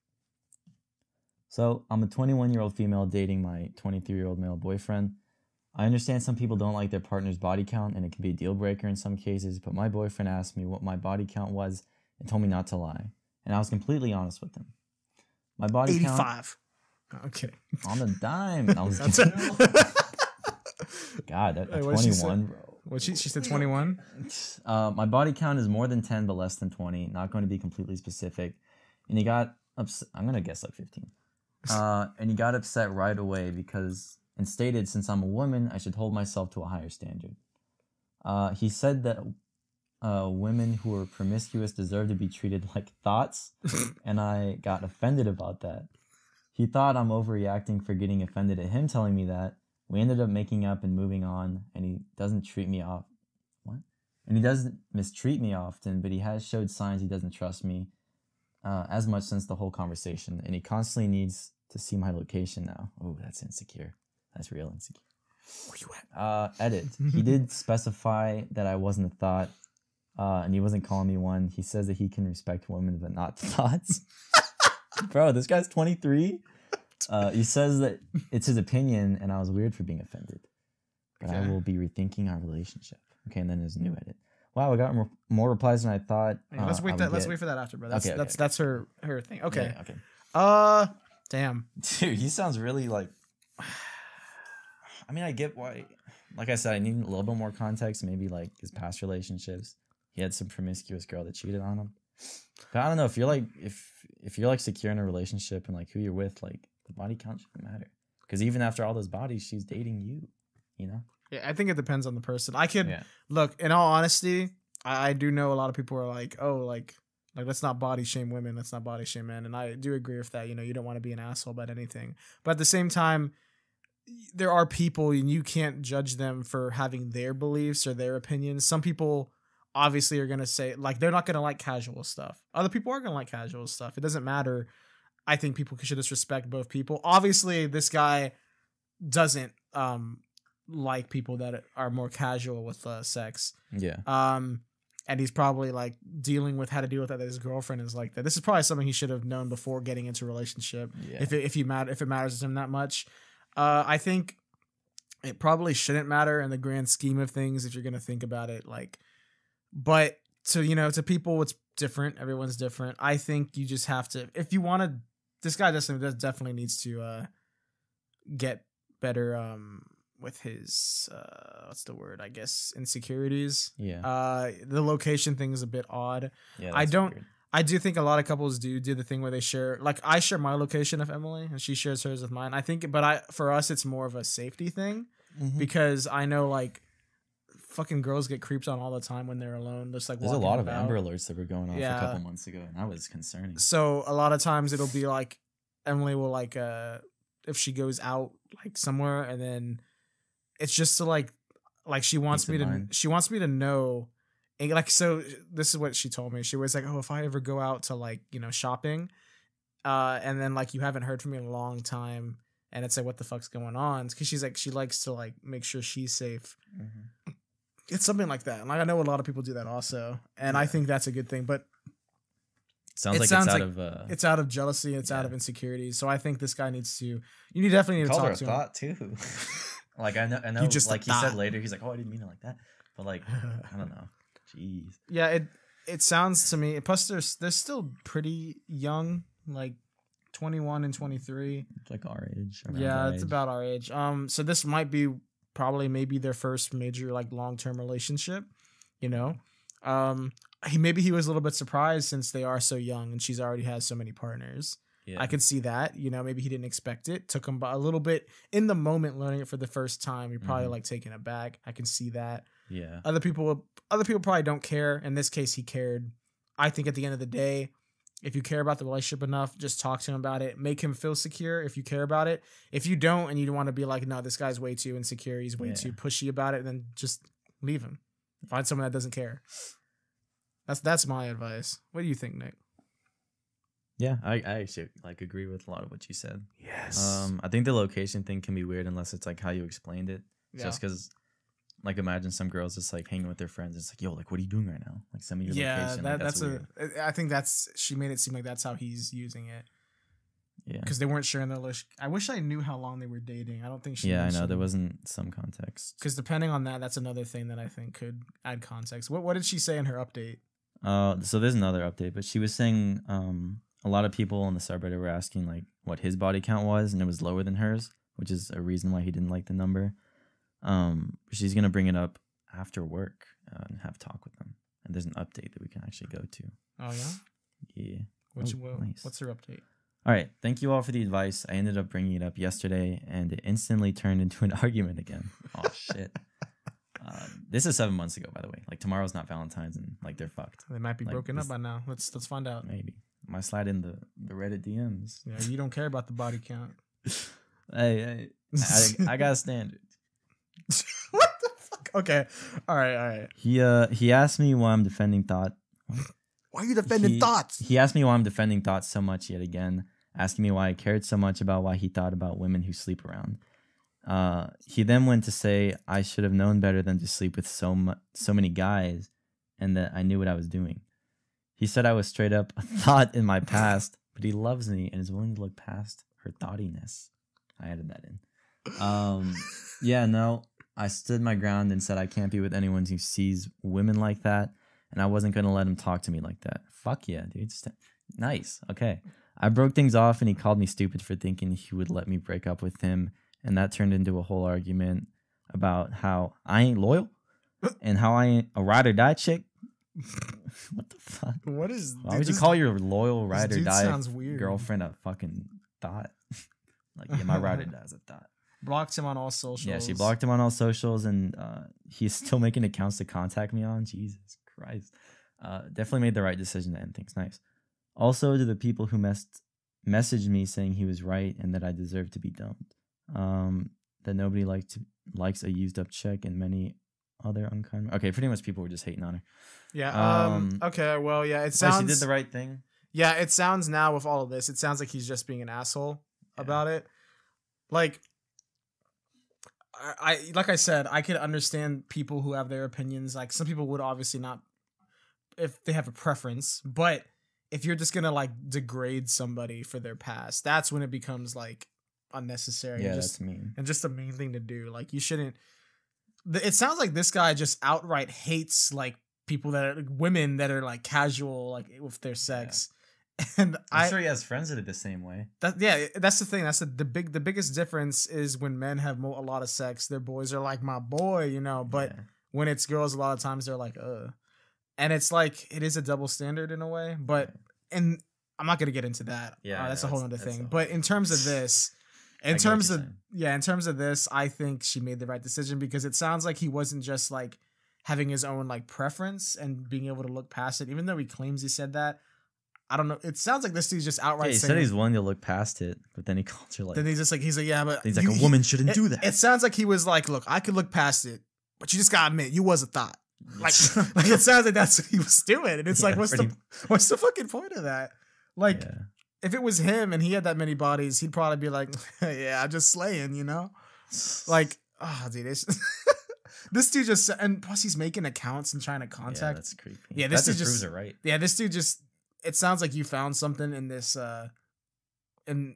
So, I'm a 21-year-old female dating my 23-year-old male boyfriend. I understand some people don't like their partner's body count, and it can be a deal breaker in some cases, but my boyfriend asked me what my body count was and told me not to lie. And I was completely honest with him. My body 85. count... Okay. On the dime. I was God, that 21, bro. Well, she said 21. My body count is more than 10, but less than 20. Not going to be completely specific. And he got upset. I'm going to guess like 15. And he got upset right away and stated, since I'm a woman, I should hold myself to a higher standard. He said that women who are promiscuous deserve to be treated like thoughts. And I got offended about that. He thought I'm overreacting for getting offended at him telling me that. We ended up making up and moving on, and he doesn't treat me off. What? And he doesn't mistreat me often, but he has showed signs he doesn't trust me as much since the whole conversation, and he constantly needs to see my location now. Oh, that's insecure. That's real insecure. Where you at? Edit. He did specify that I wasn't a thought, and he wasn't calling me one. He says that he can respect women, but not thoughts. Bro, this guy's 23. He says that it's his opinion, and I was weird for being offended. But I will be rethinking our relationship. Okay, and then there's a new edit. Wow, I got more replies than I thought. Let's wait for that after, bro. That's her thing. Okay. Yeah, okay. Damn. Dude, he sounds really like. I mean, I get why. Like I said, I need a little bit more context. Maybe like his past relationships. He had some promiscuous girl that cheated on him. But I don't know if you're like if you're like secure in a relationship and like who you're with, like the body count shouldn't matter. Because even after all those bodies, she's dating you. You know. Yeah, I think it depends on the person. I could Yeah. look. In all honesty, I do know a lot of people are like, oh, like let's not body shame women, let's not body shame men, and I do agree with that. You know, you don't want to be an asshole about anything, but at the same time, there are people and you can't judge them for having their beliefs or their opinions. Some people obviously are gonna say like they're not gonna like casual stuff. Other people are gonna like casual stuff. It doesn't matter. I think people should just respect both people. Obviously, this guy doesn't like people that are more casual with sex. Yeah. And he's probably like dealing with how to deal with that his girlfriend is like that. This is probably something he should have known before getting into a relationship. Yeah. If it matters to him that much. I think it probably shouldn't matter in the grand scheme of things if you're gonna think about it. Like, but to people, it's different. Everyone's different. I think you just have to, if you want to. This guy definitely needs to get better with his what's the word? I guess insecurities. Yeah. The location thing is a bit odd. Yeah. Weird. I do think a lot of couples do the thing where they share, like I share my location with Emily and she shares hers with mine. I think, but for us, it's more of a safety thing because I know like fucking girls get creeped on all the time when they're alone. Just like there's a lot of Amber Alerts that were going off a couple months ago, and that was concerning. So a lot of times it'll be like Emily will like if she goes out like somewhere and then it's just to like she wants me to know. And like, so this is what she told me. She was like, oh, if I ever go out to like, shopping, and then like you haven't heard from me in a long time and it's like, what the fuck's going on? Because she's like, she likes to like make sure she's safe. Mm-hmm. It's something like that. And like, I know a lot of people do that also. And I think that's a good thing, but it's out of jealousy. It's out of insecurity. So I think this guy you definitely need to talk to him. Thought too. Like, I know, like he said later, he's like, oh, I didn't mean it like that. But like, I don't know. Jeez. Yeah, it sounds to me. Plus, they're still pretty young, like 21 and 23. Like our age. Yeah, it's about our age. So this might be maybe their first major like long-term relationship. Maybe he was a little bit surprised since they are so young and she's already has so many partners. Yeah. I could see that. Maybe he didn't expect it. Took him a little bit in the moment, learning it for the first time. You're probably like taken aback. I can see that. Yeah. Other people probably don't care. In this case, he cared. I think at the end of the day, if you care about the relationship enough, just talk to him about it. Make him feel secure if you care about it. If you don't and you don't want to be like, no, this guy's way too insecure, he's way too pushy about it, then just leave him. Find someone that doesn't care. That's my advice. What do you think, Nick? Yeah, I actually like agree with a lot of what you said. Yes. I think the location thing can be weird unless it's like how you explained it. Yeah. Just because, like, imagine some girls just like hanging with their friends. It's like, yo, like, what are you doing right now? Like, send me your location. That's weird. I think she made it seem like that's how he's using it. Yeah. Because they weren't sharing their list. I wish I knew how long they were dating. I don't think she. Yeah, I know there wasn't some context. Because depending on that, that's another thing that I think could add context. What did she say in her update? So there's another update, but she was saying a lot of people on the subreddit were asking like what his body count was, and it was lower than hers, which is a reason why he didn't like the number. She's gonna bring it up after work and have a talk with them, and there's an update that we can actually go to. Oh yeah. Yeah. Nice. What's her update? All right. Thank you all for the advice. I ended up bringing it up yesterday, and it instantly turned into an argument again. Oh shit. This is 7 months ago, by the way. Like, tomorrow's not Valentine's, and like they're fucked. They might be broken up by now. Let's find out. Maybe. Might slide in the Reddit DMs. Yeah, you don't care about the body count. Hey, I got a standard. What the fuck? Okay. All right. He asked me why I'm defending thought. Why are you defending thoughts? He asked me why I'm defending thoughts so much yet again, asking me why I cared so much about why he thought about women who sleep around. He then went to say I should have known better than to sleep with so many guys, and that I knew what I was doing. He said I was straight up a thought in my past, but he loves me and is willing to look past her thoughtiness. I added that in. Yeah, no, I stood my ground and said I can't be with anyone who sees women like that, and I wasn't going to let him talk to me like that. Fuck yeah, dude. Nice. Okay. I broke things off, and he called me stupid for thinking he would let me break up with him, and that turned into a whole argument about how I ain't loyal and how I ain't a ride or die chick. What the fuck? Why would you call your loyal ride or die girlfriend a fucking thought? Like, yeah, my rider dies. I thought. Blocked him on all socials. Yeah, she blocked him on all socials, and he's still making accounts to contact me on. Jesus Christ. Definitely made the right decision to end things. Nice. Also, to the people who messaged me saying he was right and that I deserve to be dumped. That nobody likes a used up chick and many other unkind. Okay, pretty much people were just hating on her. Yeah. Okay. Well, yeah. It sounds. She did the right thing. Yeah. It sounds now with all of this. It sounds like he's just being an asshole about it. Like, like I said, I could understand people who have their opinions. Like, some people would obviously not, if they have a preference, but if you're just gonna like degrade somebody for their past, that's when it becomes like unnecessary. Yeah, that's mean. And just a mean thing to do. Like, you shouldn't. It sounds like this guy just outright hates like people that are women that are like casual, like with their sex. Yeah. And I'm sure he has friends that are the same way. That's the thing. That's the biggest difference is when men have a lot of sex, their boys are like, my boy, you know. But when it's girls, a lot of times they're like, and it's like it is a double standard in a way. But and I'm not gonna get into that. Yeah, that's a whole other thing. But in terms of this, in terms of this, I think she made the right decision because it sounds like he wasn't just like having his own like preference and being able to look past it, even though he claims he said that. I don't know. It sounds like this dude's just outright saying. He said he's willing to look past it, but then he called her like. Then he's like, yeah, but he's like, a woman shouldn't do that. It sounds like he was like, look, I could look past it, but you just gotta admit, you was a thought. Like it sounds like that's what he was doing, and it's like, what's the fucking point of that? Like, if it was him and he had that many bodies, he'd probably be like, yeah, I'm just slaying, you know? Like, oh, dude, this dude just, and plus he's making accounts and trying to contact. Yeah, that's creepy. Yeah, this dude just proves it right. Yeah, this dude just. It sounds like you found something in this in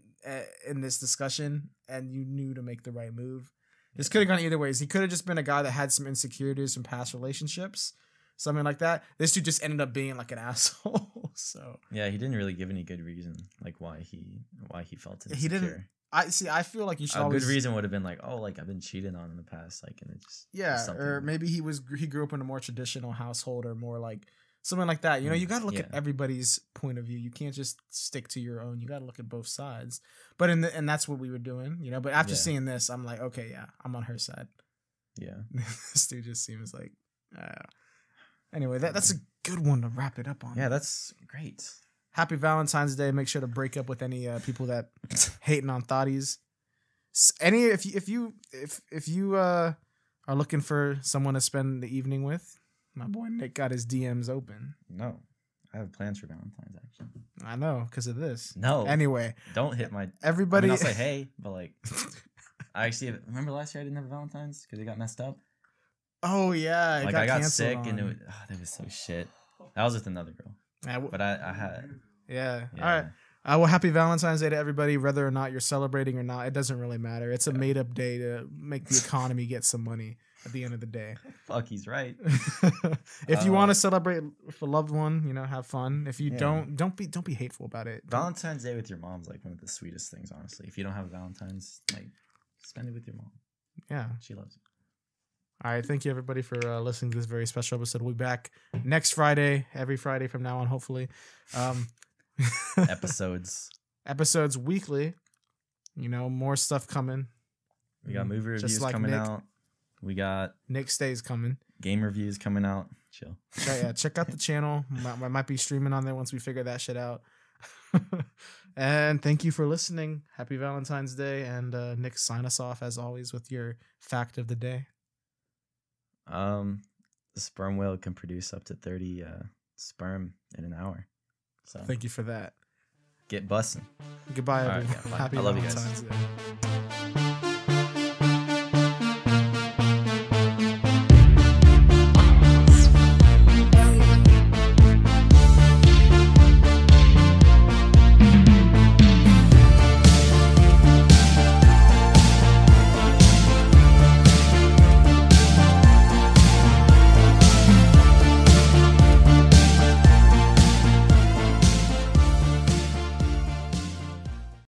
this discussion, and you knew to make the right move. This could have gone either ways. He could have just been a guy that had some insecurities from past relationships, something like that. This dude just ended up being like an asshole. So yeah, he didn't really give any good reason, like why he felt insecure. He didn't. I feel like you should. A good reason would have been like, oh, like I've been cheated on in the past, like, and it just or maybe he grew up in a more traditional household or more like. Something like that. You know, you got to look at everybody's point of view. You can't just stick to your own. You got to look at both sides. But and that's what we were doing, you know. But after seeing this, I'm like, okay, yeah, I'm on her side. Yeah. This dude just seems like... Anyway, that's a good one to wrap it up on. Yeah, that's great. Happy Valentine's Day. Make sure to break up with any people that hating on thotties. If you are looking for someone to spend the evening with, my boy Nick got his DMs open. No, I have plans for Valentine's actually. I know because of this. No. Anyway, don't hit my. Everybody. I'll say hey, but like, I actually remember last year I didn't have a Valentine's because it got messed up. Oh yeah, like I got sick and that was so shit. That was with another girl. But I had. Yeah. All right. Well, happy Valentine's Day to everybody, whether or not you're celebrating or not. It doesn't really matter. It's a made-up day to make the economy get some money at the end of the day. Fuck, he's right. If you want to celebrate with a loved one, you know, have fun. If you don't be hateful about it. Valentine's Day with your mom's like one of the sweetest things, honestly. If you don't have Valentine's, like, spend it with your mom. Yeah. She loves you. All right. Thank you, everybody, for listening to this very special episode. We'll be back next Friday, every Friday from now on, hopefully. Episodes weekly. You know, more stuff coming. We got movie reviews coming out. We got Nick Stays coming. Game reviews coming out. Chill. Check out the channel. Might be streaming on there once we figure that shit out. And thank you for listening. Happy Valentine's Day. And Nick, sign us off as always with your fact of the day. The sperm whale can produce up to 30 sperm in an hour. So thank you for that. Get bussin'. Goodbye, everyone. Right, Happy I love Valentine's you guys. Day.